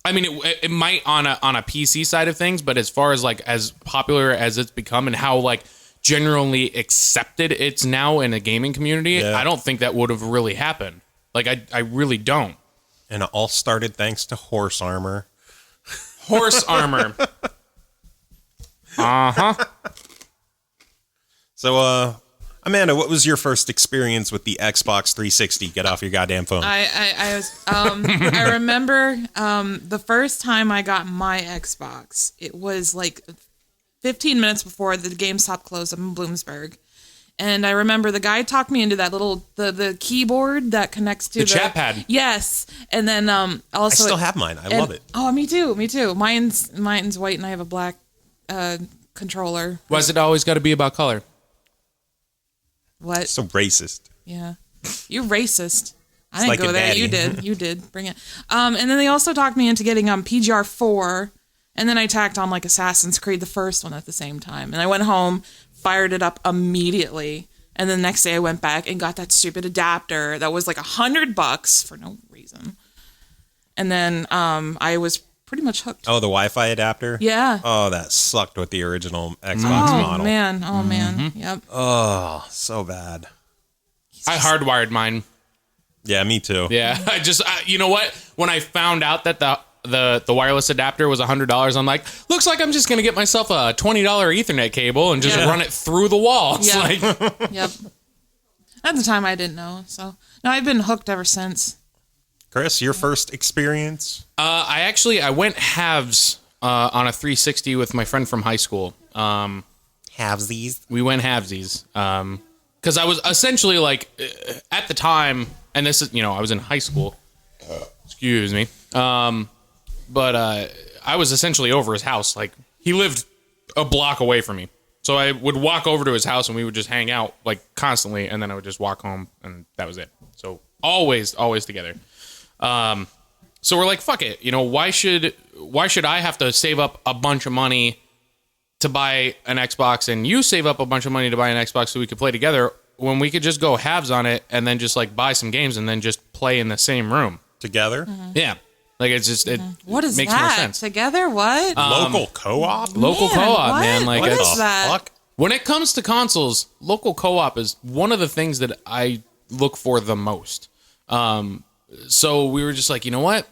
I mean, it might on a PC side of things, but as far as like as popular as it's become and how like generally accepted it's now in a gaming community, I don't think that would have really happened. Like I really don't. And it all started thanks to horse armor. Horse armor. Uh-huh. So, Amanda, what was your first experience with the Xbox 360? Get off your goddamn phone. I remember the first time I got my Xbox. It was like 15 minutes before the GameStop closed up in Bloomsburg. And I remember the guy talked me into that little the keyboard that connects to the chat pad. Yes, and then also I still have mine. I love it. Oh, me too. Mine's white, and I have a black controller. Why's it always got to be about color? What? So racist. Yeah, you're racist. I didn't like go a there. daddy. You did. You did. Bring it. And then they also talked me into getting PGR 4, and then I tacked on like Assassin's Creed, the first one, at the same time. And I went home, fired it up immediately, and then the next day I went back and got that stupid adapter that was like $100 for no reason. And then I was pretty much hooked. Oh, the Wi-Fi adapter? Yeah. Oh, that sucked with the original Xbox model. Man. Oh, man. Yep. Oh, so bad. I hardwired mine. Yeah, me too. Yeah, you know what? When I found out that the wireless adapter was $100, I'm like, looks like I'm just gonna get myself a $20 Ethernet cable and just run it through the wall. It's like, Yep. At the time, I didn't know. So, no, I've been hooked ever since. Chris, your first experience? I went halves on a 360 with my friend from high school. Halvesies. We went halvesies. Because I was essentially like, at the time, and this is, I was in high school. Excuse me. But I was essentially over his house. Like, he lived a block away from me. So I would walk over to his house and we would just hang out like constantly. And then I would just walk home and that was it. So always together. So we're like, fuck it. Why should I have to save up a bunch of money to buy an Xbox and you save up a bunch of money to buy an Xbox so we could play together when we could just go halves on it and then just like buy some games and then just play in the same room Together? Mm-hmm. Yeah. Like it's just, it What is makes that? more sense. Together? What? Local co-op? Local Man, co-op, what? man. Like What it's, is that? Fuck? when it comes to consoles, local co-op is one of the things that I look for the most. So we were just like, you know what?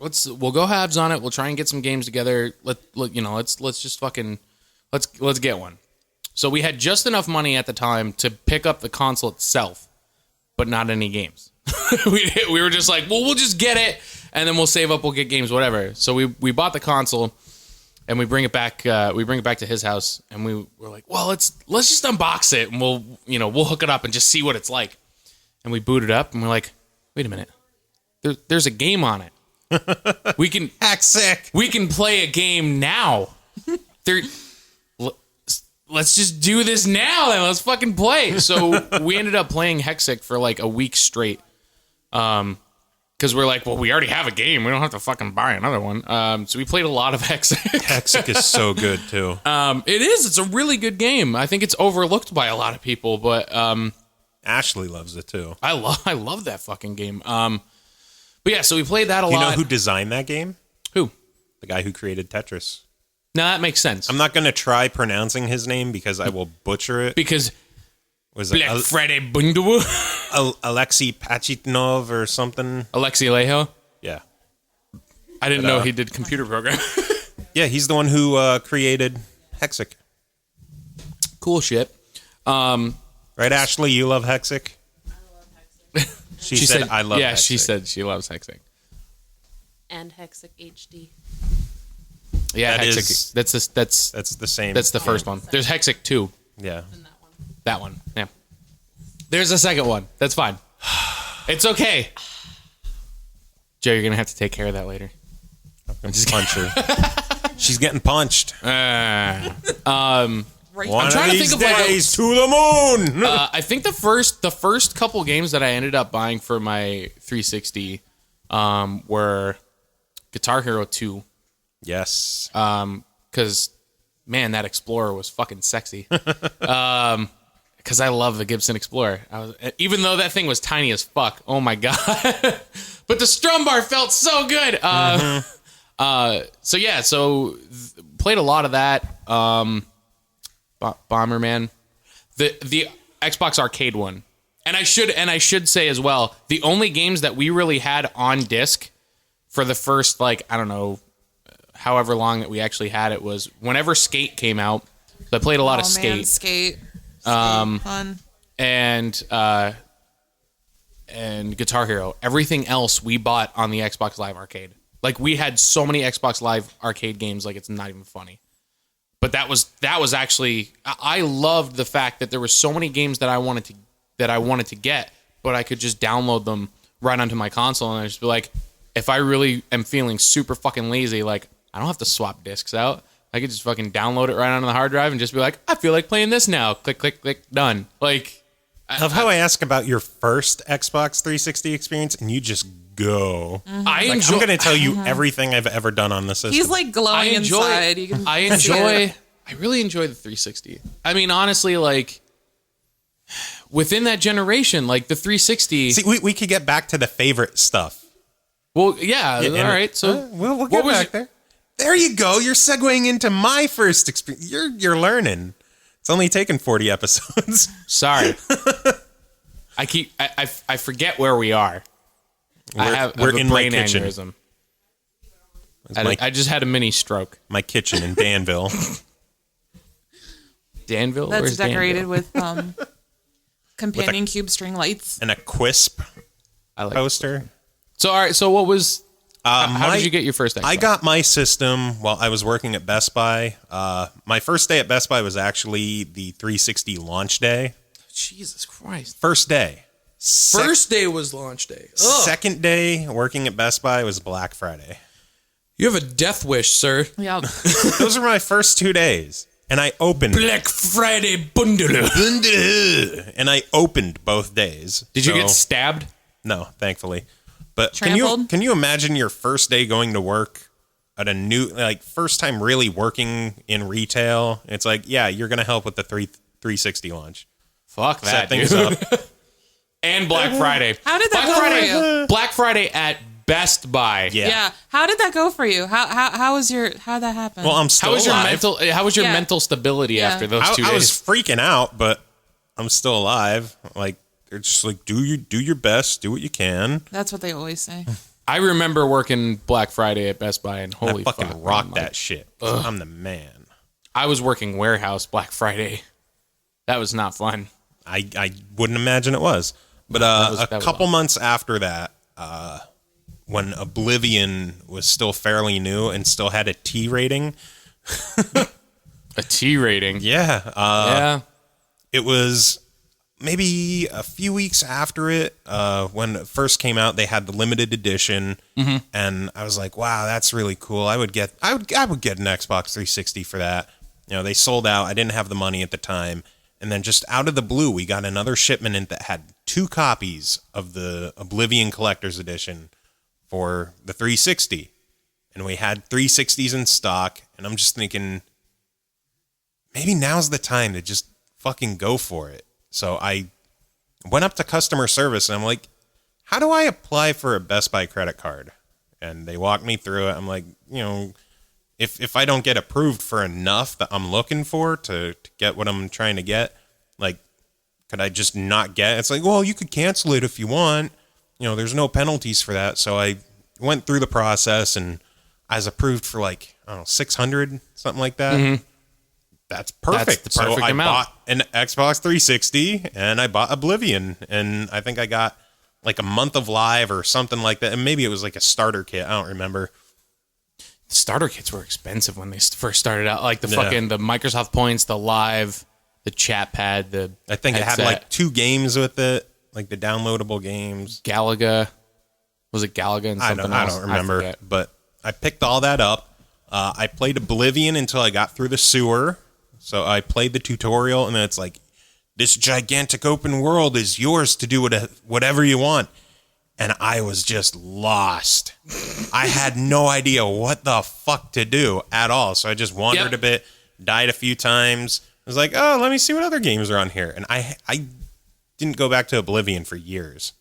We'll go halves on it. We'll try and get some games together. Let's just fucking let's get one. So we had just enough money at the time to pick up the console itself, but not any games. we were just like, well, we'll just get it and then we'll save up. We'll get games, whatever. So we bought the console and we bring it back. We bring it back to his house and we were like, well, let's just unbox it and we'll hook it up and just see what it's like. And we boot it up and we're like, wait a minute. there's a game on it. We can Hack sick. we can play a game now. There, let's just do this now. Then let's fucking play. So we ended up playing Hexic for like a week straight. Because we're like, well, we already have a game. We don't have to fucking buy another one. So we played a lot of Hexic. Hexic is so good too. It is. It's a really good game. I think it's overlooked by a lot of people, but Ashley loves it too. I love that fucking game. But yeah, so we played that a You lot. know who designed that game? Who? The guy who created Tetris. No, that makes sense. I'm not going to try pronouncing his name because I will butcher it. Because Was it Black Friday Bundu? Alexei Pachitnov or something? Alexei Alejo? Yeah. I didn't know he did computer programming. Yeah, he's the one who created Hexic. Cool shit. Right, Ashley? You love Hexic? I love Hexic. She said, I love Yeah, Hexic. she said she loves Hexic. And Hexic HD. Yeah, That Hexic. is- That's the same. that's the first one. There's Hexic 2. Yeah. And that one. That one. Yeah. There's a second one. That's fine. It's okay. Joe, you're gonna have to take care of that later. I'm just punch her. She's getting punched. Right. One I'm trying of to these think of like days to the moon. I think the first couple games that I ended up buying for my 360 were Guitar Hero 2. Yes. Because man, that Explorer was fucking sexy. Because I love the Gibson Explorer. Even though that thing was tiny as fuck. Oh my god! But the strum bar felt so good. So yeah, played a lot of that. Bomberman, the Xbox Arcade one, and I should say as well, the only games that we really had on disc for the first, like, I don't know, however long that we actually had it was whenever Skate came out. So I played a lot of Skate. Skate. Fun. And Guitar Hero. Everything else we bought on the Xbox Live Arcade. Like, we had so many Xbox Live Arcade games, like, it's not even funny. But that was actually, I loved the fact that there were so many games that I wanted to get, but I could just download them right onto my console, and I just be like, if I really am feeling super fucking lazy, like, I don't have to swap discs out. I could just fucking download it right onto the hard drive and just be like, I feel like playing this now. Click, click, click, done. Like, I love how I ask about your first Xbox 360 experience, and you just go. I Like, enjoy. I'm going to tell you everything I've ever done on the system. He's like glowing inside. You can see it. I really enjoy the 360. I mean, honestly, like, within that generation, like the 360. See, we could get back to the favorite stuff. Well, yeah, all and- right. So we'll what get was back there. There you go. You're segueing into my first experience. You're learning. It's only taken 40 episodes. sorry. I forget where we are. I have we're a in my brain kitchen. aneurysm. my, I just had a mini stroke. my kitchen in Danville. Danville. That's Where's decorated Danville? with companion cube string lights. And a Quisp I like. poster. So all right. So what was? How my- did you get your first Xbox? I got my system while I was working at Best Buy. My first day at Best Buy was actually the 360 launch day. Jesus Christ. First day. First day was launch day. Ugh. Second day working at Best Buy was Black Friday. You have a death wish, sir. Yeah. Those were my first 2 days. And I opened Black Friday bundle. and I opened both days. Did you So- get stabbed? No, thankfully. But Trampled? can you imagine your first day going to work at a new, like, first time really working in retail? It's like, yeah, you're going to help with the 360 launch. Fuck Set that, things dude. up. And Black Friday. How did that Black go for Friday, you? Black Friday at Best Buy. Yeah. Yeah. How did that go for you? How'd that happen? Well, I'm still How was your alive. mental Yeah. mental stability Yeah. after those 2 I was days? freaking out, but I'm still alive. Like, they're just like, do your best, do what you can. That's what they always say. I remember working Black Friday at Best Buy, and holy I fucking fuck, rock I'm that like- shit. I'm the man. I was working warehouse Black Friday. That was not fun. I wouldn't imagine it was. But that was a couple months after that, when Oblivion was still fairly new and still had a T rating, A T rating. yeah, Yeah. it was maybe a few weeks after it, when it first came out, they had the limited edition, and I was like, wow, that's really cool. I would get an Xbox 360 for that. You know, they sold out. I didn't have the money at the time. And then just out of the blue, we got another shipment in that had 2 copies of the Oblivion Collector's Edition for the 360. And we had 360s in stock. And I'm just thinking, maybe now's the time to just fucking go for it. So I went up to customer service and I'm like, how do I apply for a Best Buy credit card? And they walked me through it. I'm like, you know, if I don't get approved for enough that I'm looking for to get what I'm trying to get, like, could I just not get it? It's like, well, you could cancel it if you want. You know, there's no penalties for that. So I went through the process and I was approved for like, I don't know, 600, something like that. Mm-hmm. That's perfect. That's the perfect amount. I bought an Xbox 360 and I bought Oblivion, and I think I got like a month of live or something like that. And maybe it was like a starter kit. I don't remember. The starter kits were expensive when they first started out. Like the Microsoft points, the live, the chat pad, the I think headset. It had like 2 games with it, like the downloadable games. Galaga. Was it Galaga and something else? I don't remember. But I picked all that up. I played Oblivion until I got through the sewer. So I played the tutorial, and then it's like, this gigantic open world is yours to do whatever you want. And I was just lost. I had no idea what the fuck to do at all. So I just wandered a bit, died a few times. I was like, oh, let me see what other games are on here. And I didn't go back to Oblivion for years.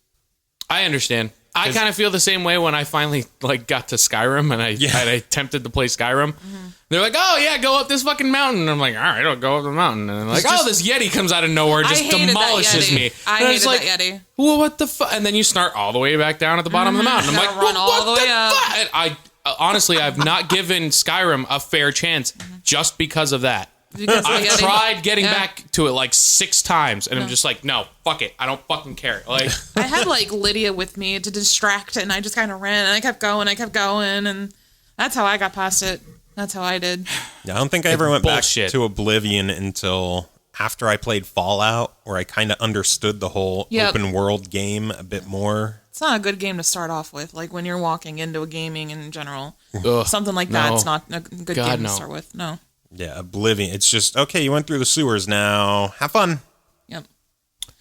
I understand. I kind of feel the same way when I finally like got to Skyrim and I attempted to play Skyrim. Mm-hmm. They're like, oh yeah, go up this fucking mountain. And I'm like, all right, I'll go up the mountain. And they're like, this Yeti comes out of nowhere, just demolishes me. I hated that Yeti. Well, what the fuck? And then you start all the way back down at the bottom of the mountain. I'm like, run all the way up. I honestly, I've not given Skyrim a fair chance just because of that. I've tried getting back to it like 6 times, and I'm just like, no, fuck it. I don't fucking care. Like, I had like Lydia with me to distract it, and I just kind of ran, and I kept going, and that's how I got past it. That's how I did. Yeah, I don't think I ever went back to Oblivion until after I played Fallout, where I kind of understood the whole open world game a bit more. It's not a good game to start off with, like when you're walking into a gaming in general. Something like that's not a good game to start with. No. Yeah, Oblivion. It's just, okay, you went through the sewers now. Have fun. Yep.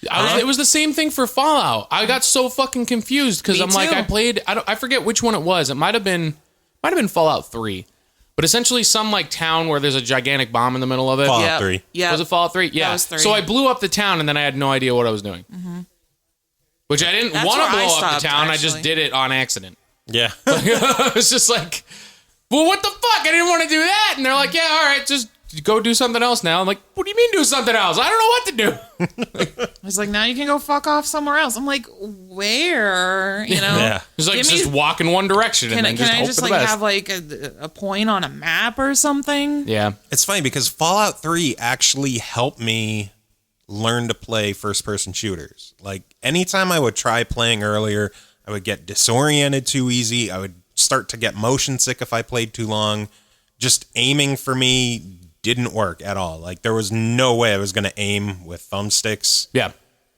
It was the same thing for Fallout. I got so fucking confused because I'm like, I played, I forget which one it was. It might have been Fallout 3. But essentially some like town where there's a gigantic bomb in the middle of it. Fallout 3. Yeah. Was it Fallout 3? Yeah. That was 3. So I blew up the town and then I had no idea what I was doing. Mm-hmm. Which I didn't want to blow up the town. Actually. I just did it on accident. Yeah. I was just like, well, what the fuck? I didn't want to do that. And they're like, yeah, all right, just go do something else now. I'm like, what do you mean do something else? I don't know what to do. I was like, now you can go fuck off somewhere else. I'm like, where? You know? Yeah. It's like, just walk in one direction and then just hope for the best. Have like a point on a map or something? Yeah. It's funny because Fallout 3 actually helped me learn to play first-person shooters. Like, anytime I would try playing earlier, I would get disoriented too easy. I would start to get motion sick if I played too long. Just aiming for me didn't work at all. Like, there was no way I was going to aim with thumbsticks. Yeah.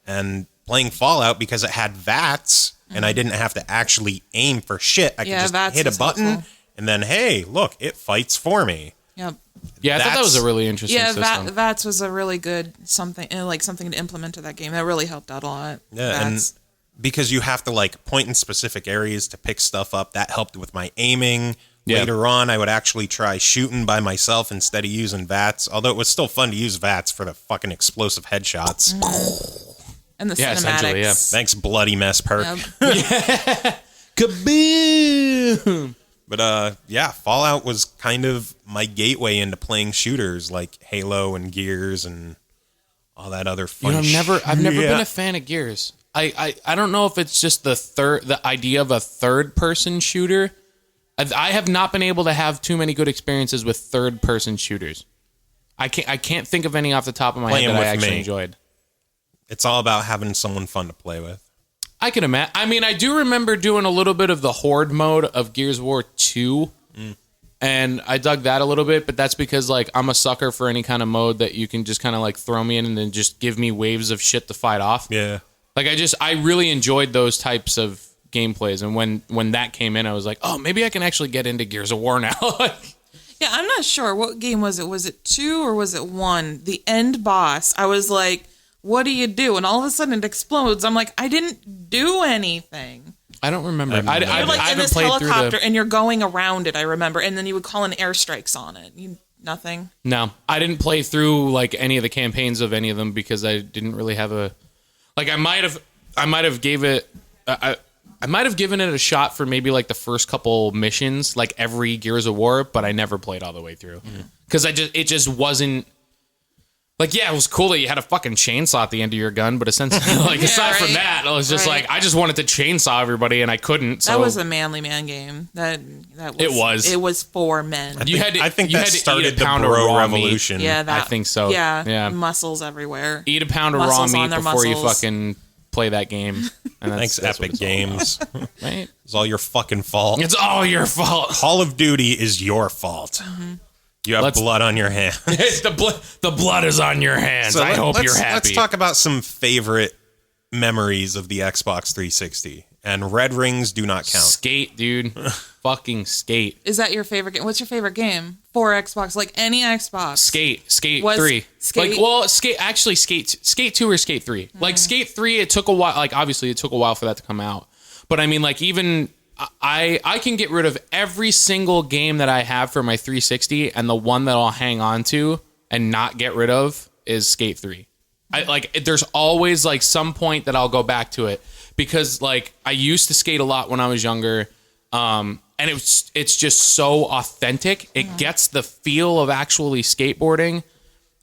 And playing Fallout, because it had VATS, and I didn't have to actually aim for shit. I could just hit a button, and then, hey, look, it fights for me. Yep. Yeah, I thought that was a really interesting system. VATS was a really good something to implement to that game. That really helped out a lot. Yeah, VATS. and because you have to like point in specific areas to pick stuff up, that helped with my aiming. Yeah. Later on, I would actually try shooting by myself instead of using VATS, although it was still fun to use VATS for the fucking explosive headshots. And the cinematics. Yeah. Thanks, Bloody Mess perk. Yep. Kaboom! But Fallout was kind of my gateway into playing shooters like Halo and Gears and all that other fun I've never been a fan of Gears. I don't know if it's just the idea of a third person shooter. I have not been able to have too many good experiences with third person shooters. I can't think of any off the top of my head that I actually enjoyed. It's all about having someone fun to play with. I can imagine. I mean, I do remember doing a little bit of the Horde mode of Gears of War 2. And I dug that a little bit, but that's because like I'm a sucker for any kind of mode that you can just kind of like throw me in and then just give me waves of shit to fight off. Yeah. Like I really enjoyed those types of gameplays, and when that came in, I was like, oh, maybe I can actually get into Gears of War now. Yeah, I'm not sure. What game was it? Was it 2 or was it 1? The end boss. I was like, what do you do? And all of a sudden it explodes. I'm like, I didn't do anything. I don't remember. You're like I in haven't this played helicopter through and you're going around it, I remember. And then you would call in airstrikes on it. Nothing? No, I didn't play through like any of the campaigns of any of them because I didn't really have a... Like I might have given it a shot for maybe like the first couple missions, like every Gears of War, but I never played all the way through because it just wasn't like, yeah, it was cool that you had a fucking chainsaw at the end of your gun, but essentially like aside from that, I was just like, I just wanted to chainsaw everybody and I couldn't. So that was a manly man game. That was it was for men. I think that started the bro revolution. Yeah, I think so. Yeah, muscles everywhere. Eat a pound of raw meat before you fucking play that game. And thanks, Epic Games. Right? It's all your fucking fault. It's all your fault. Call of Duty is your fault. Mm-hmm. You have blood on your hands. the blood is on your hands. So I hope you're happy. Let's talk about some favorite memories of the Xbox 360. And Red Rings do not count. Skate, dude. Fucking Skate. Is that your favorite game? What's your favorite game for Xbox? Like any Xbox? Skate 3. Skate? Like, well, Skate 2 or Skate 3. Mm-hmm. Like Skate 3, it took a while. Like obviously it took a while for that to come out. But I mean, like even I can get rid of every single game that I have for my 360, and the one that I'll hang on to and not get rid of is Skate 3. There's always like some point that I'll go back to it because like I used to skate a lot when I was younger. And it's just so authentic. It gets the feel of actually skateboarding.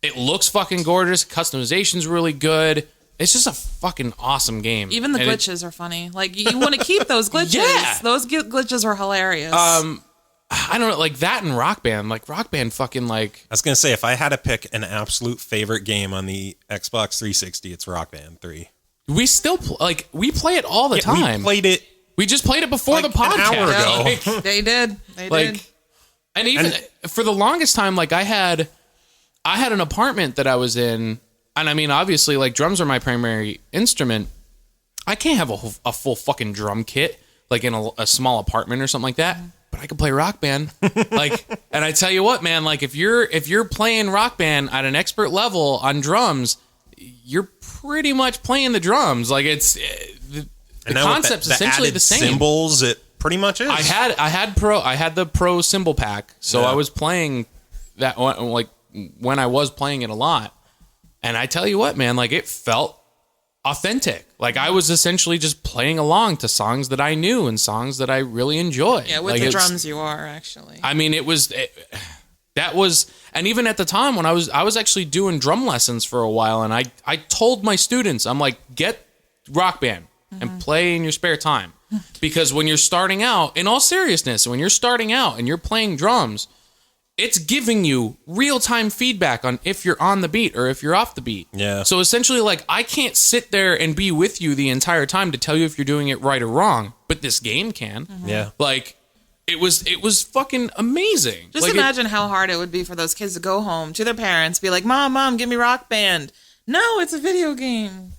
It looks fucking gorgeous. Customization's really good. It's just a fucking awesome game. Even the glitches are funny. Like you want to keep those glitches. Yeah. Those glitches are hilarious. I don't know, like that and Rock Band. Like Rock Band fucking like... I was going to say, if I had to pick an absolute favorite game on the Xbox 360, it's Rock Band 3. We still we play it all the time. We played it. We just played it before the podcast. An hour ago. They did. They did. And even for the longest time, like I had an apartment that I was in, and I mean, obviously, like drums are my primary instrument. I can't have a full fucking drum kit like in a small apartment or something like that. But I can play Rock Band. And I tell you what, man, like if you're playing Rock Band at an expert level on drums, you're pretty much playing the drums. Like it's the concept's essentially the same. Cymbals, it pretty much is. I had the pro cymbal pack, so I was playing that one, like when I was playing it a lot. And I tell you what, man, like it felt authentic. Like I was essentially just playing along to songs that I knew and songs that I really enjoyed. Yeah, with like the drums you are actually. I mean, that was, and even at the time when I was actually doing drum lessons for a while, and I told my students, I'm like, get Rock Band and play in your spare time. Because when you're starting out, in all seriousness, when you're starting out and you're playing drums, it's giving you real-time feedback on if you're on the beat or if you're off the beat. Yeah. So essentially, like, I can't sit there and be with you the entire time to tell you if you're doing it right or wrong, but this game can. Yeah. Like, it was fucking amazing. Just imagine how hard it would be for those kids to go home to their parents, be like, Mom, give me Rock Band. No, it's a video game.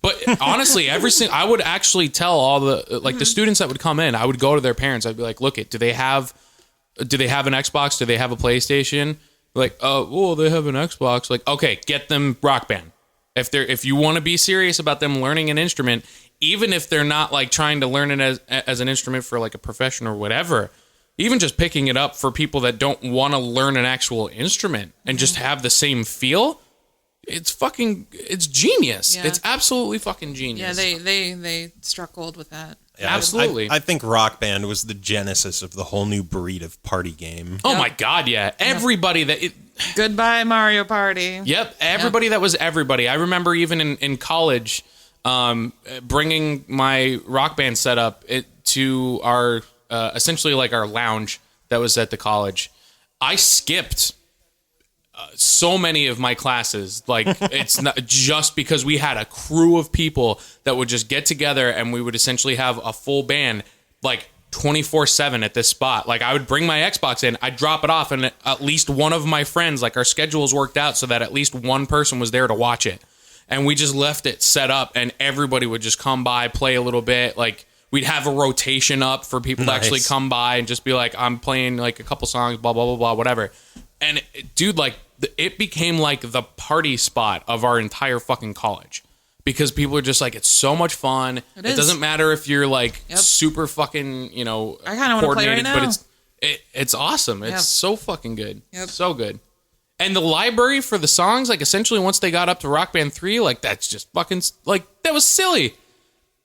But honestly, I would actually tell all the the students that would come in. I would go to their parents. I'd be like, "Look, do they have an Xbox? Do they have a PlayStation?" Like, "Oh, they have an Xbox." Like, okay, get them Rock Band. If you want to be serious about them learning an instrument, even if they're not like trying to learn it as an instrument for like a profession or whatever, even just picking it up for people that don't want to learn an actual instrument and just have the same feel. It's genius. Yeah. It's absolutely fucking genius. Yeah, they struck gold with that. Yeah, absolutely. I think Rock Band was the genesis of the whole new breed of party game. Oh my God, yeah. Everybody Goodbye Mario Party. Yep, everybody that was everybody. I remember even in college, bringing my Rock Band setup to our essentially like our lounge that was at the college. I skipped so many of my classes. Like it's not just because we had a crew of people that would just get together and we would essentially have a full band like 24/7 at this spot. Like I would bring my Xbox in, I'd drop it off, and at least one of my friends, like our schedules worked out so that at least one person was there to watch it. And we just left it set up, and everybody would just come by, play a little bit. Like we'd have a rotation up for people to actually come by and just be like, I'm playing like a couple songs, blah, blah, blah, blah, whatever. And dude, like it became like the party spot of our entire fucking college. Because people are just like, it's so much fun. It doesn't matter if you're like super fucking, you know, I kind of want to play right now. But it's awesome. It's so fucking good. Yep. So good. And the library for the songs, like essentially once they got up to Rock Band 3, like that's just fucking, like that was silly.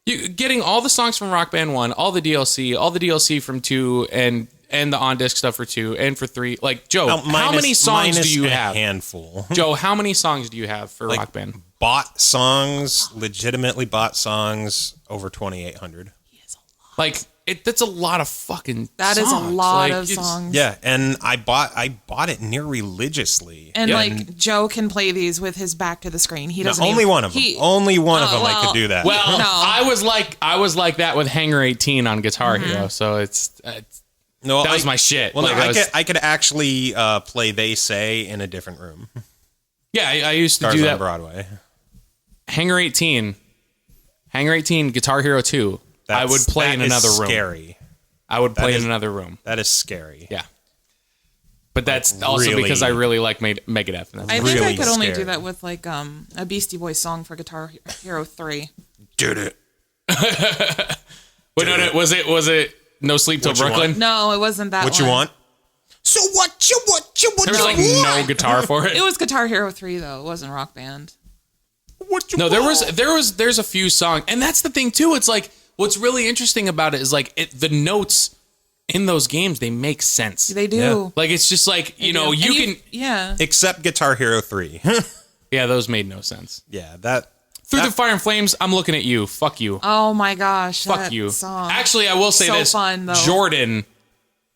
You getting all the songs from Rock Band 1, all the DLC from 2, and the on-disc stuff for 2 and for 3. Like, Joe, how many songs do you have? A handful. Joe, how many songs do you have for Rock Band? Bought songs, legitimately bought songs, over 2,800. Like, that's a lot of fucking That songs. is a lot like, of songs. Yeah, and I bought it near religiously. And like Joe can play these with his back to the screen. He doesn't. Only one of them. Only one of them I could do that. Well, No. I was like that with Hangar 18 on Guitar Hero, so it's no, that was my shit. Well, like, no, I could actually play They Say in a different room. Yeah, I used to Stars do on that. Broadway. Hangar 18, Guitar Hero 2. I would play in another room. Scary. I would play in another room. That is scary. Yeah. But that's also really- because I really like Megadeth. And I that's think I really could only do scary. that with like a Beastie Boys song for Guitar Hero 3. Did it. Wait, no, was it No Sleep Till What you Brooklyn? want? No, it wasn't that What one. you want? So what you There was like no guitar for it. It was Guitar Hero 3 though. It wasn't Rock Band. What you No, want? there's a few songs, and that's the thing too. It's like what's really interesting about it is like the notes in those games, they make sense. They do. Yeah. Like it's just like you know And you can Yeah. Except Guitar Hero 3. yeah those made no sense. Yeah, that. Through the Fire and Flames, I'm looking at you. Fuck you. Oh my gosh. Fuck that you. Song. Actually, I will say So this. fun, though. Jordan,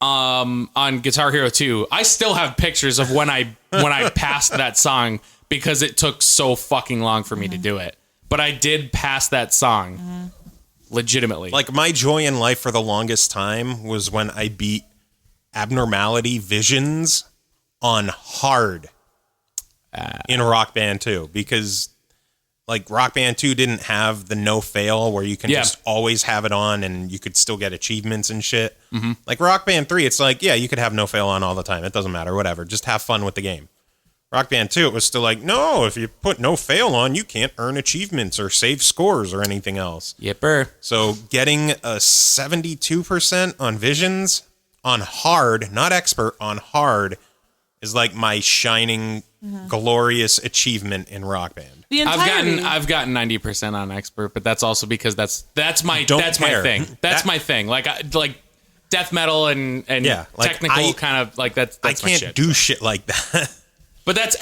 on Guitar Hero 2, I still have pictures of when I passed that song because it took so fucking long for me to do it. But I did pass that song. Legitimately. Like, my joy in life for the longest time was when I beat Abnormality Visions on hard in Rock Band 2. Because, like, Rock Band 2 didn't have the no fail where you can just always have it on and you could still get achievements and shit. Mm-hmm. Like, Rock Band 3, it's like, yeah, you could have no fail on all the time. It doesn't matter, whatever. Just have fun with the game. Rock Band 2, it was still like, no, if you put no fail on, you can't earn achievements or save scores or anything else. Yipper. So getting a 72% on Visions on hard, not expert, on hard, is like my shining, glorious achievement in Rock Band. The entirety. I've gotten 90% on expert, but that's also because that's my Don't my care. thing. That's my thing. Like like death metal and Yeah, like, technical kind of like that's I my can't shit. do shit like that. But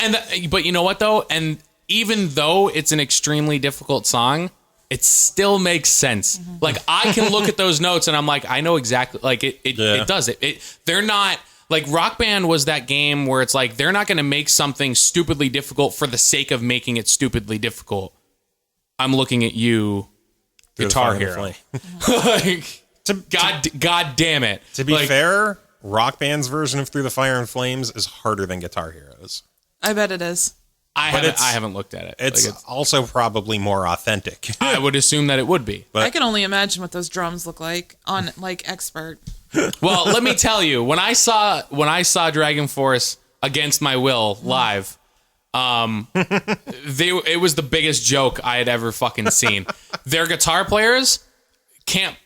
but you know what though? And even though it's an extremely difficult song, it still makes sense. Like I can look at those notes and I'm like, I know exactly. Like it does it. They're not like Rock Band was that game where it's like they're not going to make something stupidly difficult for the sake of making it stupidly difficult. I'm looking at you, Guitar Hero. Like, God damn it. To be Like, fair, Rock Band's version of Through the Fire and Flames is harder than Guitar Hero's. I bet it is. I haven't looked at it. It's Like, also probably more authentic. I would assume that it would be. But- I can only imagine what those drums look like on like expert. Well, let me tell you, when I saw Dragon Force Against My Will live, it was the biggest joke I had ever fucking seen. Their guitar players can't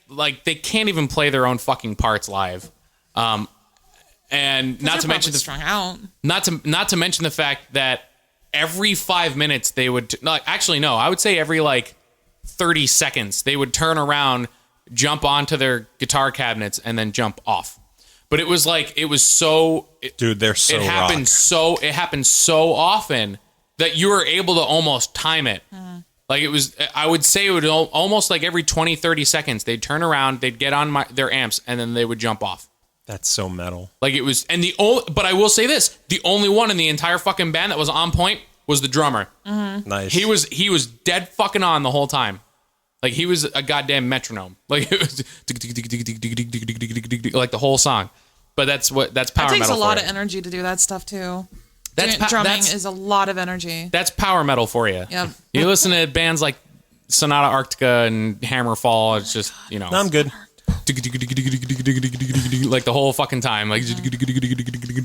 even play their own fucking parts live. And not to mention strung out. not to mention the fact that every 5 minutes they would I would say every like 30 seconds they would turn around, jump onto their guitar cabinets and then jump off. But it was so Dude, they're so it happened rock. it happened so often that you were able to almost time it. Like it was, I would say it would almost like every 20, 30 seconds, they'd turn around, they'd get on their amps and then they would jump off. That's so metal. Like it was, but I will say this, the only one in the entire fucking band that was on point was the drummer. Nice. He was dead fucking on the whole time. Like he was a goddamn metronome. Like it was like the whole song. But that's power metal. It takes a lot for of you. energy to do that stuff too. That's Drumming is a lot of energy. That's power metal for you. Yep. You listen to bands like Sonata Arctica and Hammerfall. It's just No, I'm good. like the whole fucking time. Like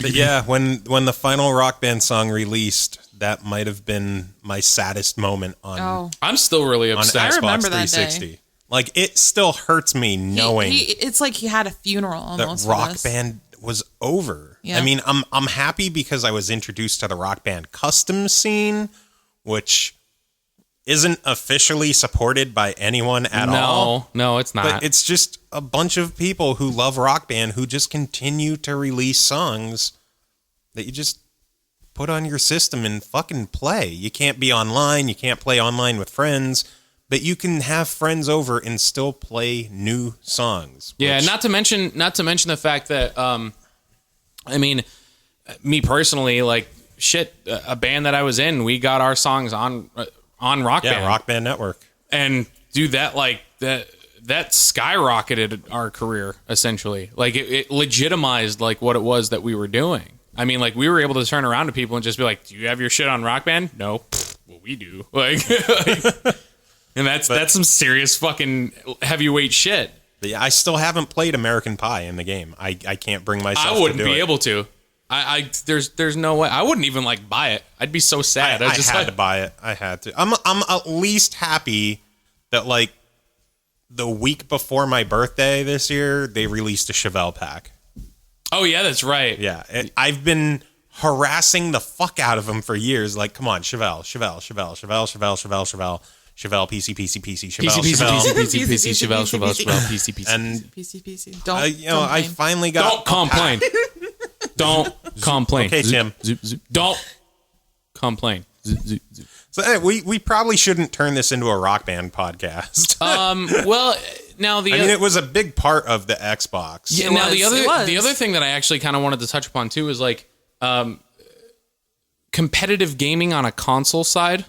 But yeah, when the final Rock Band song released, that might have been my saddest moment on I'm still really on upset. Xbox remember that 360. day. Like it still hurts me knowing it's like he had a funeral almost. that Rock Band was over. Yeah. I mean, I'm happy because I was introduced to the Rock Band custom scene, which isn't officially supported by anyone at all. No, it's not. But it's just a bunch of people who love Rock Band who just continue to release songs that you just put on your system and fucking play. You can't be online. You can't play online with friends, but you can have friends over and still play new songs. Yeah, which- not to mention the fact that I mean, me personally, like shit, a band that I was in, we got our songs on Rock Band. Yeah, Rock Band Network. And dude, that skyrocketed our career essentially. Like it legitimized like what it was that we were doing. I mean, like we were able to turn around to people and just be like, "Do you have your shit on Rock Band?" No. Well, we do. Like, and that's some serious fucking heavyweight shit. But yeah, I still haven't played American Pie in the game. I can't bring myself I wouldn't to do be it. able to. There's no way. I wouldn't even like buy it. I'd be so sad. I just had like, to buy it. I had to. I'm at least happy that like the week before my birthday this year, they released a Chevelle pack. oh yeah, that's right. Yeah, I've been harassing the fuck out of them for years. Like, come on, Chevelle, PC, PC. and PC. Don't. I finally got. Don't complain. Don't complain. Okay, Tim. Don't complain. So hey, we probably shouldn't turn this into a Rock Band podcast. Well, now I mean, it was a big part of the Xbox. Yeah, It now was, it was. the other thing that I actually kind of wanted to touch upon too is like competitive gaming on a console side.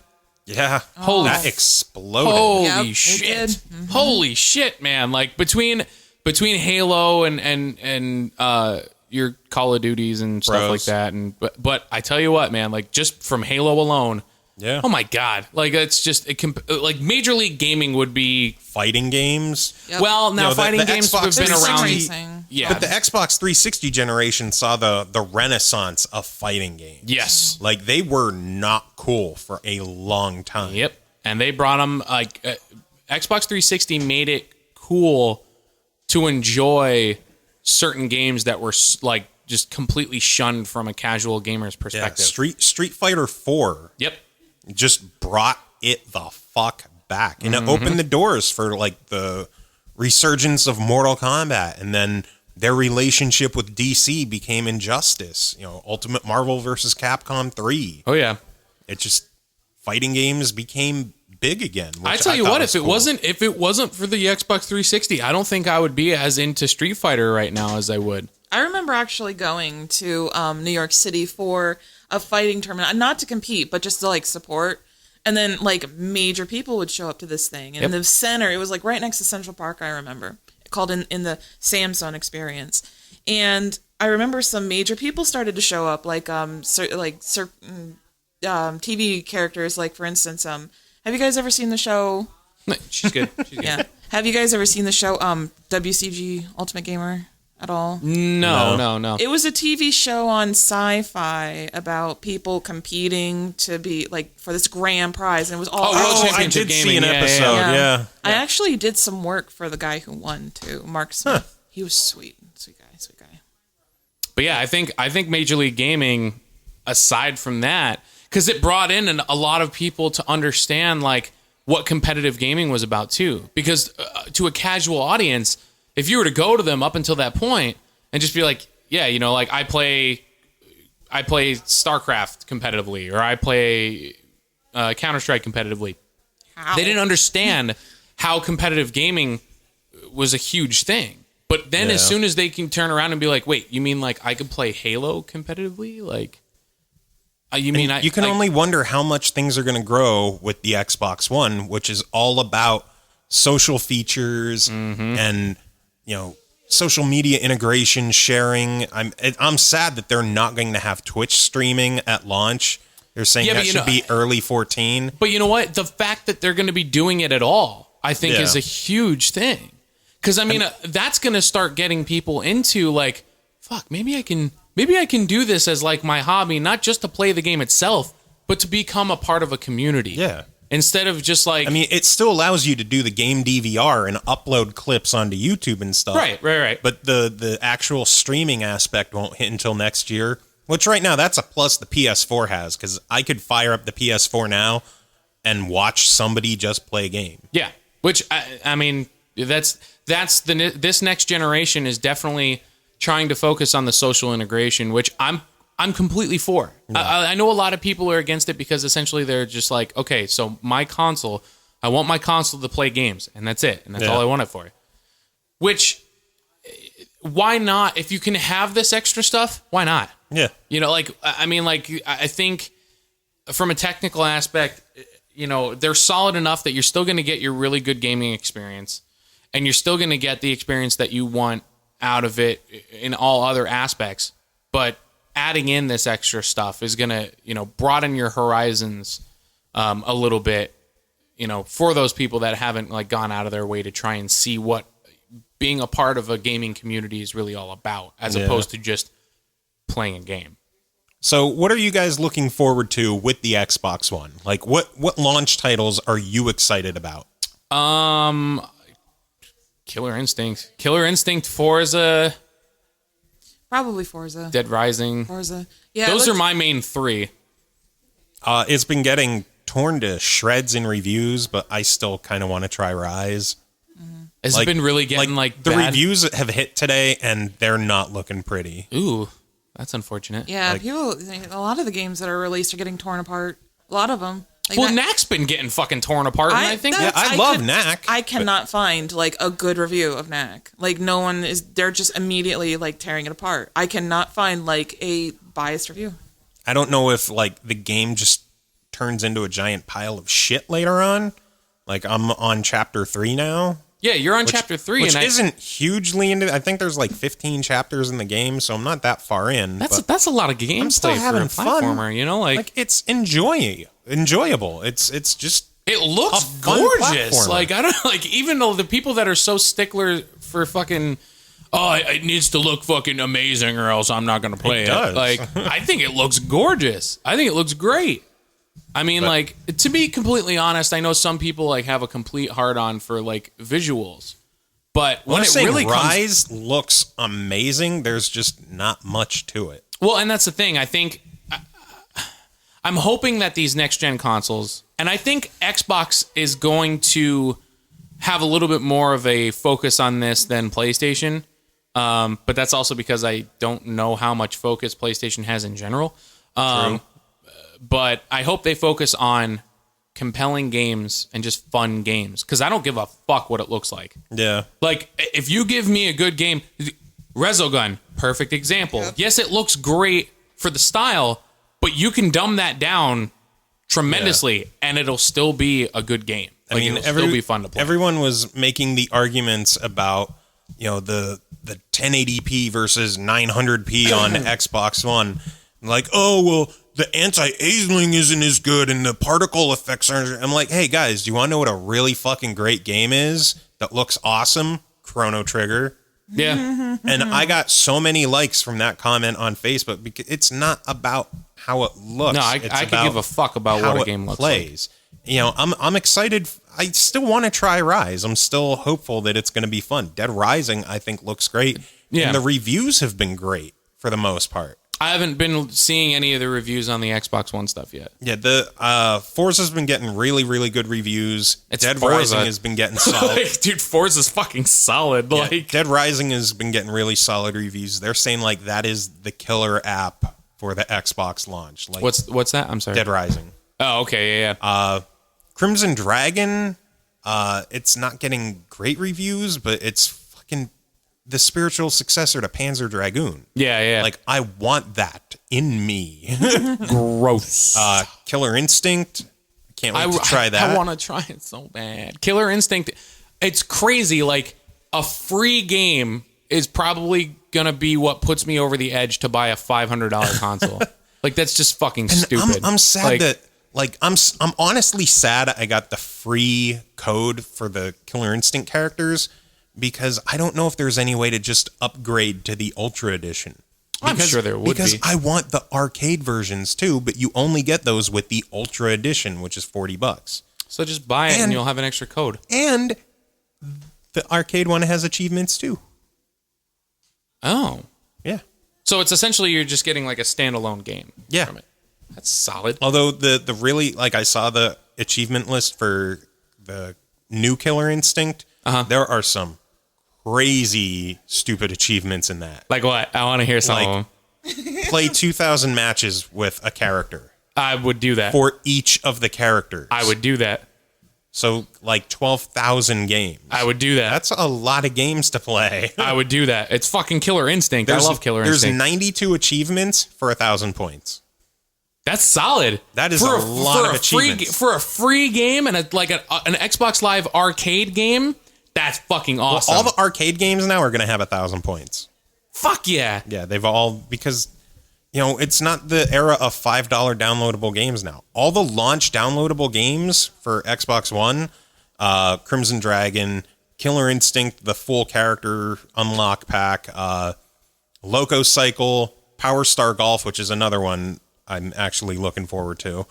Yeah. Holy that exploded. Holy Yep, it shit! did. Mm-hmm. Holy shit, man! Like between Halo and your Call of Duties and stuff Bros. like that, and but I tell you what, man, like just from Halo alone. Yeah. Oh my god! Like it's just like Major League Gaming would be. Fighting games. Yep. Well, now No, the fighting games Xbox have been There's around. sim racing. Yeah. But the Xbox 360 generation saw the renaissance of fighting games. Yes. Like they were not cool for a long time. Yep. And they brought them like Xbox 360 made it cool to enjoy certain games that were like just completely shunned from a casual gamer's Yeah. perspective. Street Fighter 4 Yep. just brought it the fuck back. And it opened the doors for like the resurgence of Mortal Kombat, and then their relationship with DC became Injustice. You know, Ultimate Marvel versus Capcom 3. Oh yeah. It just fighting games became big again. Which I tell you thought what, was if it cool. wasn't for the Xbox 360, I don't think I would be as into Street Fighter right now as I would. I remember actually going to New York City for a fighting tournament, not to compete, but just to like support. And then like major people would show up to this thing. And in the center, it was like right next to Central Park, I remember. Called in the Samsung Experience. And I remember some major people started to show up, like certain TV characters, like for instance, have you guys ever seen the show? She's good. She's good. Yeah. Have you guys ever seen the show WCG Ultimate Gamer at all? No. It was a TV show on Sci-Fi about people competing to be like for this grand prize, and it was all. World I Championship did see an Gaming. Yeah, episode. Yeah. I actually did some work for the guy who won too, Mark Smith. He was sweet guy. But yeah, I think Major League Gaming, aside from that, because it brought in a lot of people to understand like what competitive gaming was about too. Because to a casual audience, if you were to go to them up until that point and just be like, yeah, you know, like I play StarCraft competitively, or I play Counter-Strike competitively. How? They didn't understand how competitive gaming was a huge thing. But then as soon as they can turn around and be like, wait, you mean like I could play Halo competitively? Like, you mean You can only wonder how much things are going to grow with the Xbox One, which is all about social features and, you know, social media integration, sharing. I'm sad that they're not going to have Twitch streaming at launch. They're saying that should be early 14. But you know what? The fact that they're going to be doing it at all, I think, is a huge thing. Because I mean, that's going to start getting people into like, fuck, maybe I can do this as like my hobby, not just to play the game itself, but to become a part of a community. Yeah. Instead of just like, I mean, it still allows you to do the game DVR and upload clips onto YouTube and stuff. Right. But the actual streaming aspect won't hit until next year. Which right now, that's a plus the PS4 has, because I could fire up the PS4 now and watch somebody just play a game. Yeah. Which I mean, this next generation is definitely trying to focus on the social integration, which I'm completely for. Yeah. I know a lot of people are against it because essentially they're just like, okay, so I want my console to play games, and that's it, and that's all I want it for. Which, why not? If you can have this extra stuff, why not? Yeah. You know, like, I mean, like, I think from a technical aspect, you know, they're solid enough that you're still going to get your really good gaming experience, and you're still going to get the experience that you want out of it in all other aspects. But adding in this extra stuff is going to, you know, broaden your horizons a little bit, you know, for those people that haven't like gone out of their way to try and see what being a part of a gaming community is really all about, as opposed to just playing a game. So what are you guys looking forward to with the Xbox One? Like what launch titles are you excited about? Killer Instinct, Forza. Probably Forza. Dead Rising. Forza. Yeah. Those are my main three. It's been getting torn to shreds in reviews, but I still kind of want to try Rise. Has it been really getting like the bad? reviews have hit today and they're not looking pretty. Ooh, that's unfortunate. Yeah, a lot of the games that are released are getting torn apart. A lot of them. Like well, Knack's been getting fucking torn apart, and I think I love Knack. I cannot find like a good review of Knack. Like no one is. They're just immediately like tearing it apart. I cannot find like a biased review. I don't know if like the game just turns into a giant pile of shit later on. Like I'm on chapter 3 now. Yeah, you're on chapter 3, which isn't hugely into. I think there's like 15 chapters in the game, so I'm not that far in. That's a lot of gameplay. I'm still having for a platformer, fun. You know, like it's enjoyable. It's just it looks gorgeous. Like I don't like even though the people that are so stickler for fucking it needs to look fucking amazing or else I'm not going to play it. Does. Like I think it looks gorgeous. I think it looks great. I mean, like, to be completely honest, I know some people like have a complete hard-on for like visuals, but when it really Rise looks amazing, there's just not much to it. Well, and that's the thing. I think I'm hoping that these next-gen consoles, and I think Xbox is going to have a little bit more of a focus on this than PlayStation, but that's also because I don't know how much focus PlayStation has in general. True. But I hope they focus on compelling games and just fun games, because I don't give a fuck what it looks like. Yeah. Like, if you give me a good game, Resogun, perfect example. Yep. Yes, it looks great for the style, but you can dumb that down tremendously, and it'll still be a good game. Like, it'll still be fun to play. Everyone was making the arguments about, you know, the 1080p versus 900p on Xbox One. Like, oh, well, the anti-aliasing isn't as good and the particle effects aren't. I'm like, hey, guys, do you want to know what a really fucking great game is that looks awesome? Chrono Trigger. Yeah. And I got so many likes from that comment on Facebook because it's not about how it looks. No, I could give a fuck about what a game looks like. You know, I'm excited. I still want to try Rise. I'm still hopeful that it's going to be fun. Dead Rising, I think, looks great. Yeah. And the reviews have been great for the most part. I haven't been seeing any of the reviews on the Xbox One stuff yet. Yeah, the Forza's been getting really, really good reviews. Dead Rising has been getting solid. Like, dude, Forza's fucking solid. Yeah, like Dead Rising has been getting really solid reviews. They're saying like that is the killer app for the Xbox launch. Like, what's that? I'm sorry. Dead Rising. Oh, okay, yeah. Crimson Dragon. It's not getting great reviews, but it's fucking the spiritual successor to Panzer Dragoon. Yeah. Like, I want that in me. Gross. Killer Instinct. I can't wait to try that. I want to try it so bad. Killer Instinct. it's crazy. Like, a free game is probably going to be what puts me over the edge to buy a $500 console. Like, that's just fucking stupid. I'm sad like, that, like, I'm honestly sad I got the free code for the Killer Instinct characters, because I don't know if there's any way to just upgrade to the Ultra Edition. I'm sure there would because be. I want the arcade versions too, but you only get those with the Ultra Edition, which is $40. So just buy it and you'll have an extra code. And the arcade one has achievements too. Oh. Yeah. So it's essentially you're just getting like a standalone game Yeah. from it. That's solid. Although the really, like, I saw the achievement list for the new Killer Instinct. There are some crazy stupid achievements in that. Like what? I want to hear some Like- of them. Play 2,000 matches with a character I would do that. for each of the characters. I would do that. So like 12,000 games. I would do that. That's a lot of games to play. I would do that. It's fucking Killer Instinct. I love Killer There's Instinct. 92 achievements for 1,000 points. That's solid. That is a lot of achievements. For a free game and an Xbox Live arcade game, that's fucking awesome. All the arcade games now are going to have 1,000 points. Fuck yeah. Yeah, they've all, because, you know, it's not the era of $5 downloadable games now. All the launch downloadable games for Xbox One, Crimson Dragon, Killer Instinct, the full character unlock pack, Loco Cycle, Power Star Golf, which is another one I'm actually looking forward to.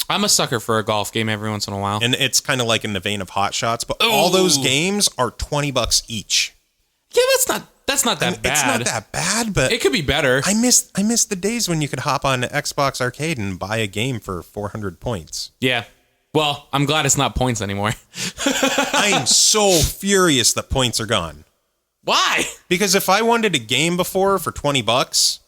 I'm a sucker for a golf game every once in a while. And it's kind of like in the vein of Hot Shots, but all those games are $20 each. Yeah, that's not that bad. It's not that bad, but It could be better. I miss the days when you could hop on Xbox Arcade and buy a game for 400 points. Yeah. Well, I'm glad it's not points anymore. I am so furious that points are gone. Why? Because if I wanted a game before for $20,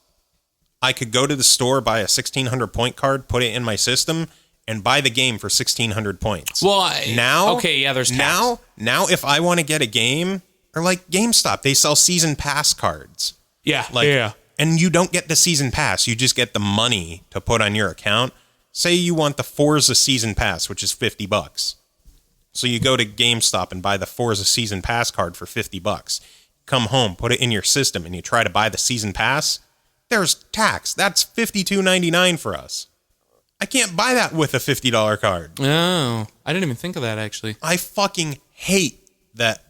I could go to the store, buy a 1,600 point card, put it in my system, and buy the game for 1,600 points. Well, now, okay, yeah, there's tax. Now, if I want to get a game, or like GameStop, they sell season pass cards. Yeah, Like, yeah. And you don't get the season pass. You just get the money to put on your account. Say you want the Forza season pass, which is $50. So you go to GameStop and buy the Forza season pass card for $50. Come home, put it in your system, and you try to buy the season pass. There's tax. That's $52.99 for us. I can't buy that with a $50 card. Oh, I didn't even think of that, actually. I fucking hate that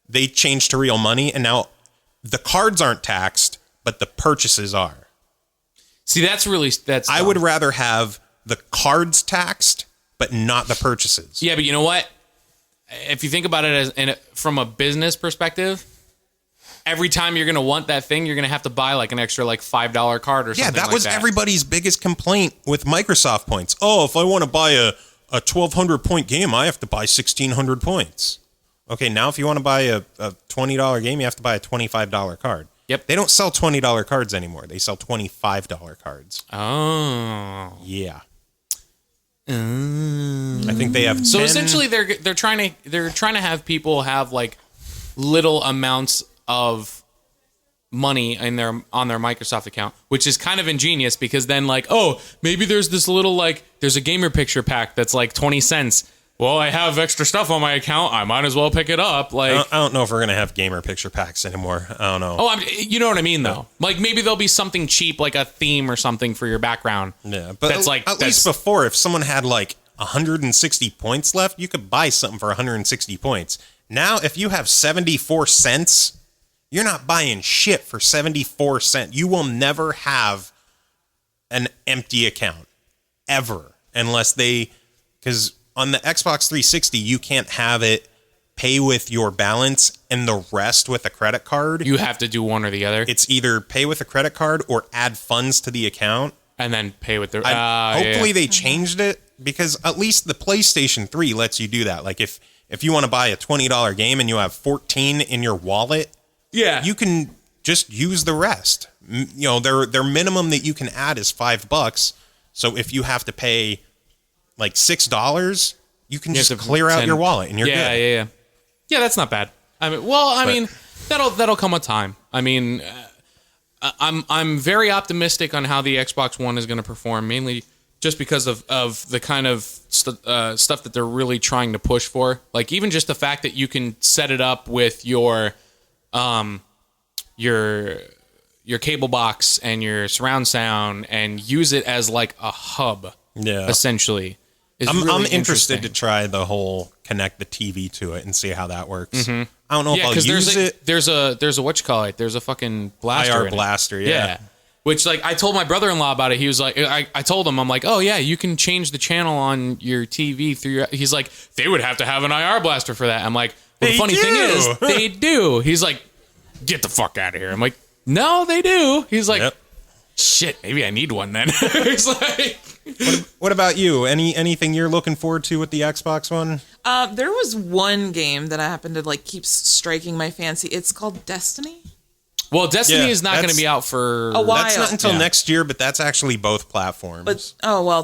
they changed to real money, and now the cards aren't taxed, but the purchases are. See, that's I would rather have the cards taxed, but not the purchases. Yeah, but you know what? If you think about it from a business perspective, every time you're going to want that thing, you're going to have to buy like an extra like $5 card or something like that. Yeah, that was everybody's biggest complaint with Microsoft points. Oh, if I want to buy a 1,200 point game, I have to buy 1,600 points. Okay, now if you want to buy a $20 game, you have to buy a $25 card. Yep. They don't sell $20 cards anymore. They sell $25 cards. Oh. Yeah. I think they have 10. So essentially they're trying to have people have like little amounts of money on their Microsoft account, which is kind of ingenious because then like, oh, maybe there's this little like there's a gamer picture pack that's like 20 cents. Well, I have extra stuff on my account. I might as well pick it up. Like, I don't know if we're gonna have gamer picture packs anymore. I don't know. oh, you know what I mean, though. Like maybe there'll be something cheap, like a theme or something for your background. Yeah, but that's like at least before, if someone had like 160 points left, you could buy something for 160 points. Now, if you have 74 cents, you're not buying shit for 74 cents. You will never have an empty account ever, unless because on the Xbox 360, you can't have it pay with your balance and the rest with a credit card. You have to do one or the other. It's either pay with a credit card or add funds to the account. And then pay with the... Hopefully they changed it, because at least the PlayStation 3 lets you do that. Like if you want to buy a $20 game and you have 14 in your wallet, yeah, you can just use the rest. You know, their minimum that you can add is $5. So if you have to pay like $6, you can just clear out your wallet and you're good. Yeah, that's not bad. I mean, that'll come with time. I mean, I'm very optimistic on how the Xbox One is going to perform, mainly just because of the kind of stuff that they're really trying to push for. Like even just the fact that you can set it up with your cable box and your surround sound and use it as like a hub, essentially. I'm interested to try the whole connect the TV to it and see how that works. I don't know if I'll use it. There's a whatchamacallit, there's a fucking blaster. IR blaster, yeah. Which, like, I told my brother-in-law about it. He was like, I told him, I'm like, oh, yeah, you can change the channel on your TV through your... He's like, they would have to have an IR blaster for that. I'm like, well, the funny thing is, they do. He's like, get the fuck out of here. I'm like, no, they do. He's like, shit, maybe I need one then. He's like... What about you? Anything you're looking forward to with the Xbox One? There was one game that I happened to, like, keep striking my fancy. It's called Destiny. Well, Destiny is not going to be out for a while. That's not until next year, but that's actually both platforms. But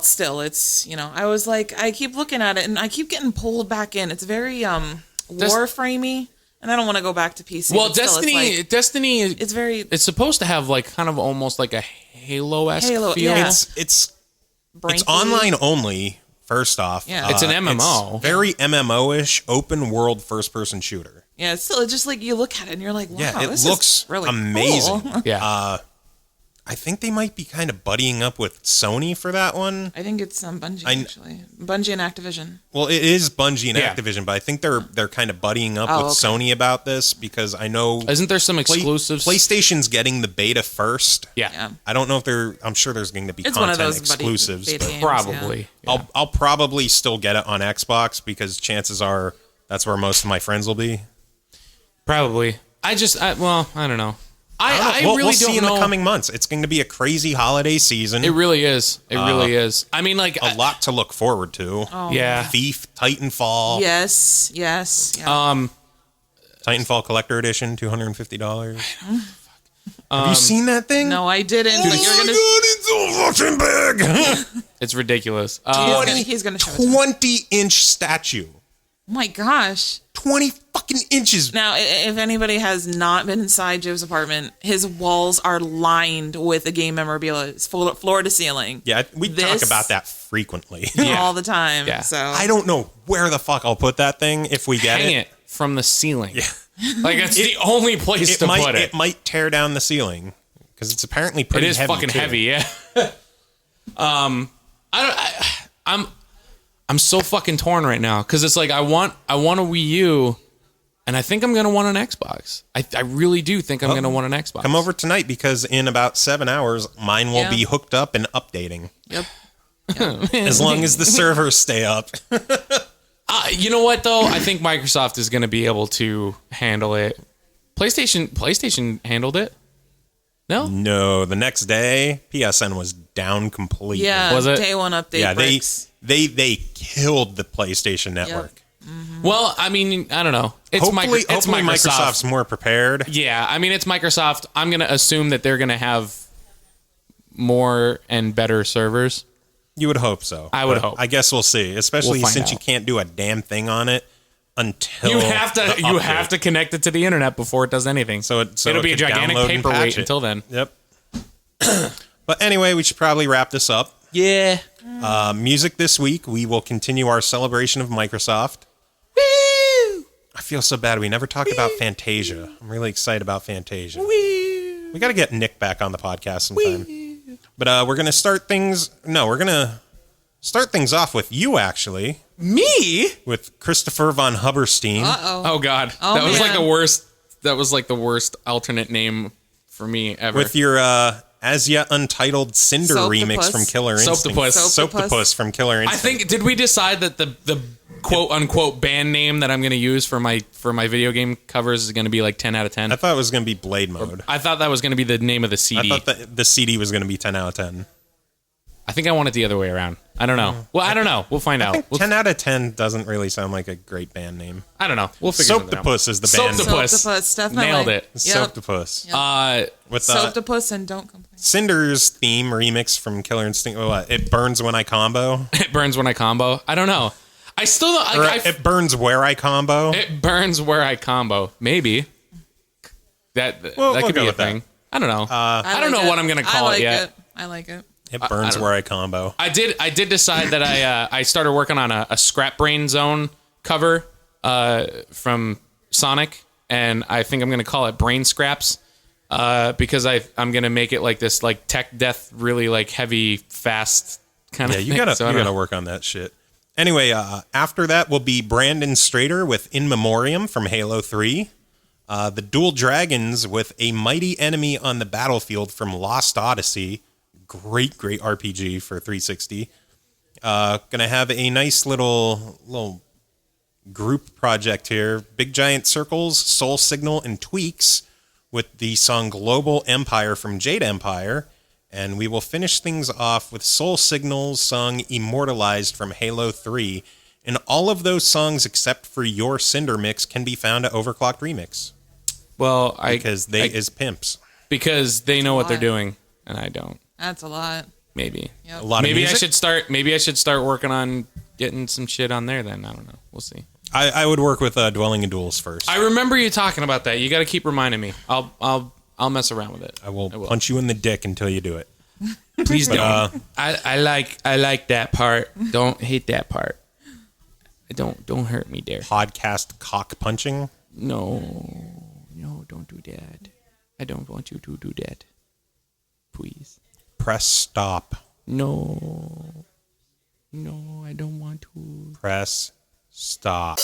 still, it's I was like, I keep looking at it and I keep getting pulled back in. It's very Warframey, and I don't want to go back to PC. Well, Destiny, Destiny, it's very. It's supposed to have like kind of almost like a Halo-esque feel. Yeah. It's online only. First off, it's an MMO, it's very MMO-ish, open world first person shooter. Yeah, still, it's just like you look at it and you're like, wow, it looks really amazing. Cool. Yeah. I think they might be kind of buddying up with Sony for that one. I think it's Bungie, actually. Bungie and Activision. Well, it is Bungie and Activision, but I think they're kind of buddying up with Sony about this because I know... Isn't there some exclusives? PlayStation's getting the beta first. Yeah. I don't know if I'm sure there's going to be content exclusives. Beta games, probably. Yeah. I'll probably still get it on Xbox because chances are that's where most of my friends will be. Probably. I don't know. I we'll really see don't in know. the coming months. It's going to be a crazy holiday season. It really is. It really is. I mean, like a lot to look forward to. Oh. Yeah. Thief, Titanfall. Yes. Yeah. Titanfall Collector Edition, $250. Have you seen that thing? No, I didn't. Oh my God, it's so fucking big. It's ridiculous. He's gonna show it. 20-inch statue. Oh my gosh. 20 fucking inches. Now, if anybody has not been inside Joe's apartment, his walls are lined with the game memorabilia. It's floor to ceiling. Yeah, we talk about that frequently. All the time. Yeah. So I don't know where the fuck I'll put that thing if we get Hang it from the ceiling. Yeah. Like, it's the only place to put it. It might tear down the ceiling because it's apparently pretty heavy. It is fucking heavy, yeah. I'm so fucking torn right now because it's like I want a Wii U, and I think I'm gonna want an Xbox. I really do think I'm gonna want an Xbox. Come over tonight because in about 7 hours, mine will be hooked up and updating. Yep. As long as the servers stay up. You know what though? I think Microsoft is gonna be able to handle it. PlayStation handled it. No, the next day PSN was down completely. Yeah, was it? Day one update. Yeah, bricks. they killed the PlayStation Network. Yep. Mm-hmm. Well, I mean, I don't know. Hopefully Microsoft. Microsoft's more prepared. Yeah, I mean, it's Microsoft. I'm gonna assume that they're gonna have more and better servers. You would hope so. I would hope. I guess we'll see. Especially since you can't do a damn thing on it until you have to connect it to the internet before it does anything. So it'll be a gigantic paperweight until then. Yep. But anyway, we should probably wrap this up. Yeah. Music this week, we will continue our celebration of Microsoft. Woo! I feel so bad. We never talked about Fantasia. I'm really excited about Fantasia. Woo! We got to get Nick back on the podcast sometime. Woo! But we're going to start things... No, we're going to start things off with you, actually. Me? With Christopher von Hubberstein. Oh, God. That was like the worst... That was like the worst alternate name for me ever. With your... as yet untitled Cinder remix from Killer Instinct. Soaptopus from Killer Instinct. Did we decide that the quote unquote band name that I'm going to use for my video game covers is going to be like 10 out of 10? I thought it was going to be Blade Mode. I thought that was going to be the name of the CD. I thought that the CD was going to be 10 out of 10. I think I want it the other way around. I don't know. Well, I don't know. We'll find out. 10 out of 10 doesn't really sound like a great band name. I don't know. We'll figure it out. Soaptopus is the band name. Soaptopus, definitely. Nailed it. Yep. Soaptopus. With Soaptopus and Don't Complain. Cinder's theme remix from Killer Instinct. What? It burns when I combo. It burns when I combo. I don't know. I still don't. It burns where I combo. It burns where I combo. Maybe. That could be a thing. I don't know. I don't know what I'm going to call it yet. I like it. It burns where I combo. I did decide that I started working on a Scrap Brain Zone cover from Sonic, and I think I'm gonna call it Brain Scraps because I'm gonna make it like this like tech death, really like heavy, fast kind of. Yeah, you gotta work on that shit. Anyway, after that will be Brandon Strader with In Memoriam from Halo 3. The Dual Dragons with A Mighty Enemy on the Battlefield from Lost Odyssey. Great RPG for 360. Gonna have a nice little group project here. Big Giant Circles, Soul Signal, and Tweex with the song Global Empire from Jade Empire. And we will finish things off with Soul Signal's song Immortalized from Halo 3. And all of those songs, except for your Cinder mix, can be found at Overclocked Remix. Well, because they is pimps. Because they know what they're doing, and I don't. That's a lot. Maybe. Yep. A lot maybe of music? I should start working on getting some shit on there then. I don't know. We'll see. I would work with Dwelling in Duels first. I remember you talking about that. You got to keep reminding me. I'll mess around with it. I will punch you in the dick until you do it. Please don't. I like that part. Don't hate that part. Don't hurt me there. Podcast cock punching. No, don't do that. I don't want you to do that. Please. Press stop. No, I don't want to. Press stop.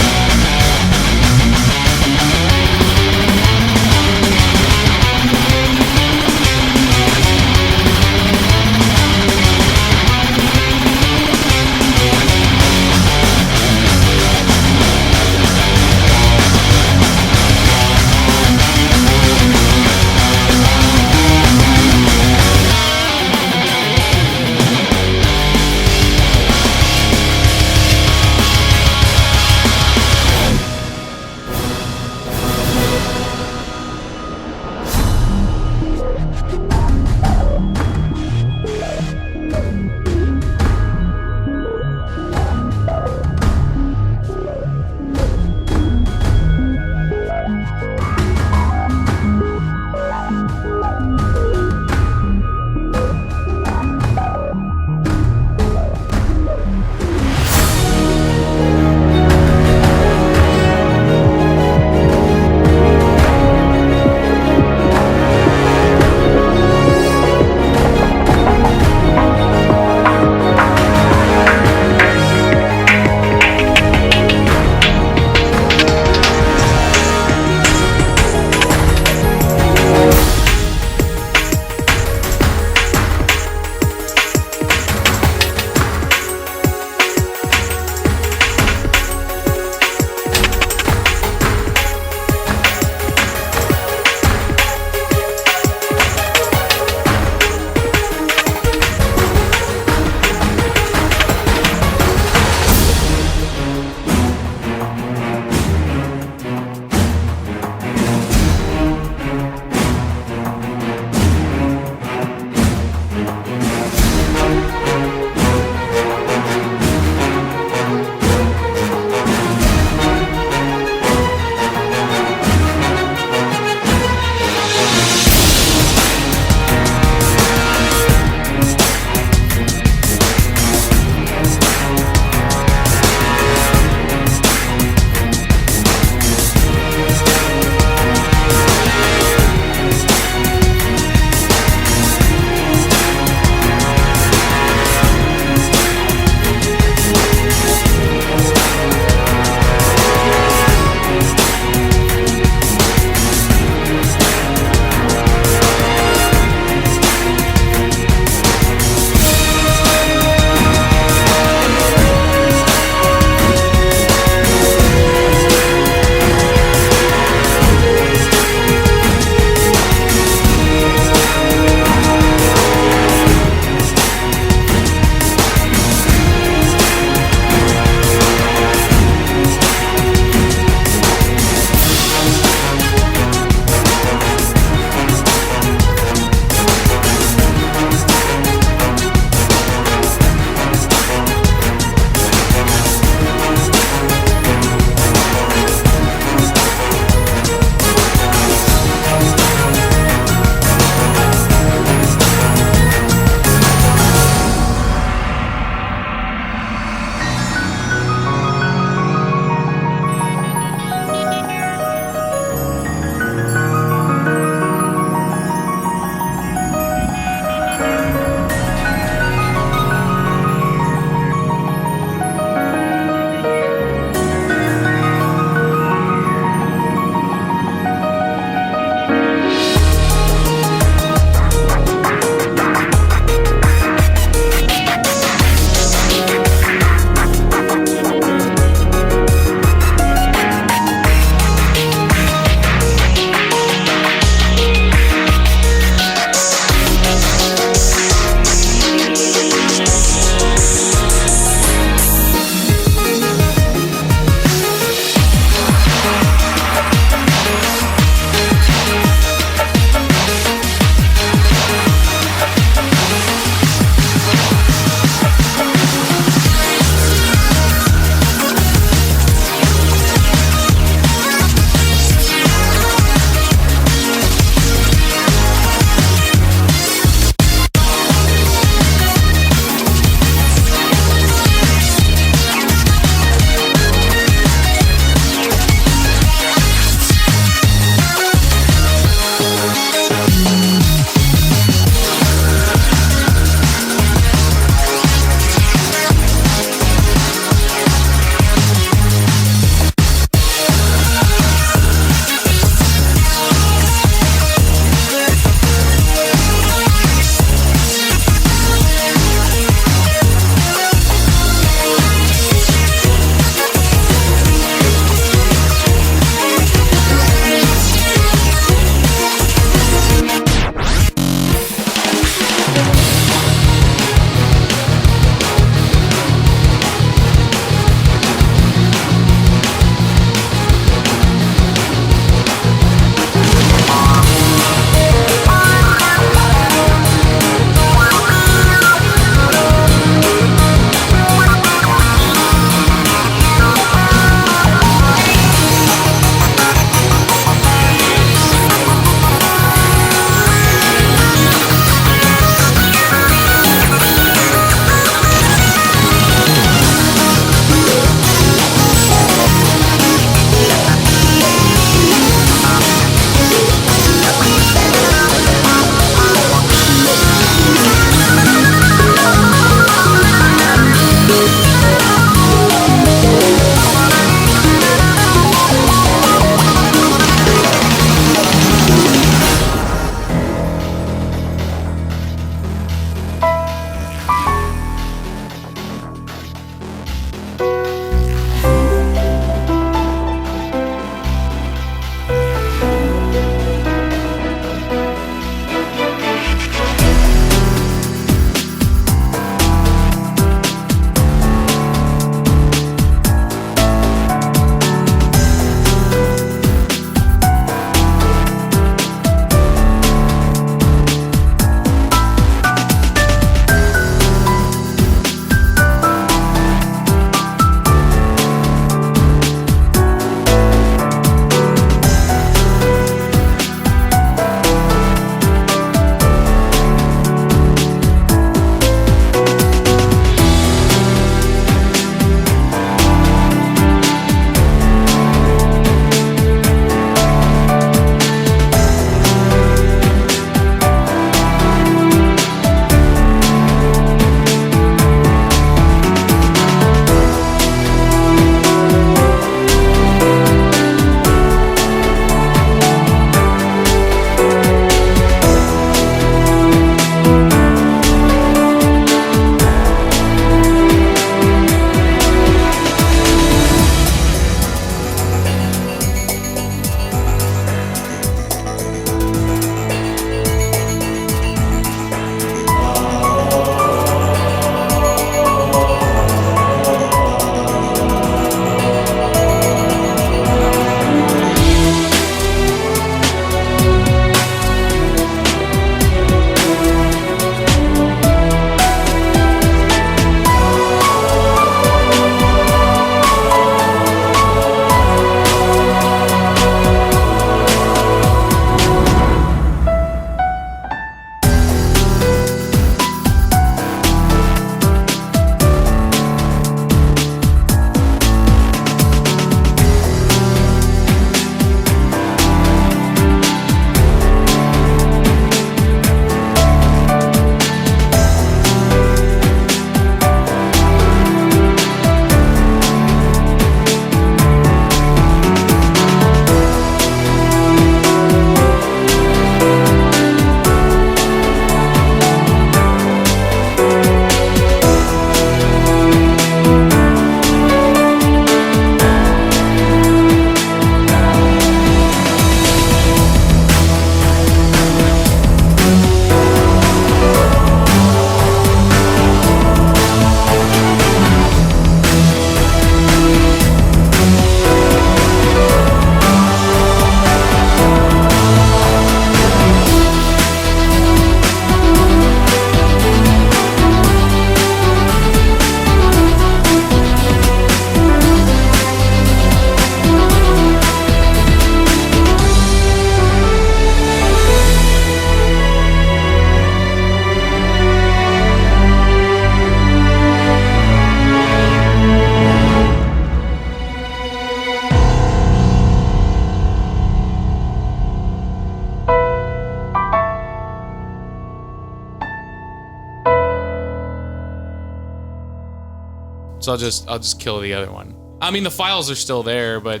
So I'll just kill the other one. I mean, the files are still there, but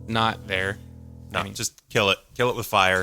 not there. No, just kill it. Kill it with fire.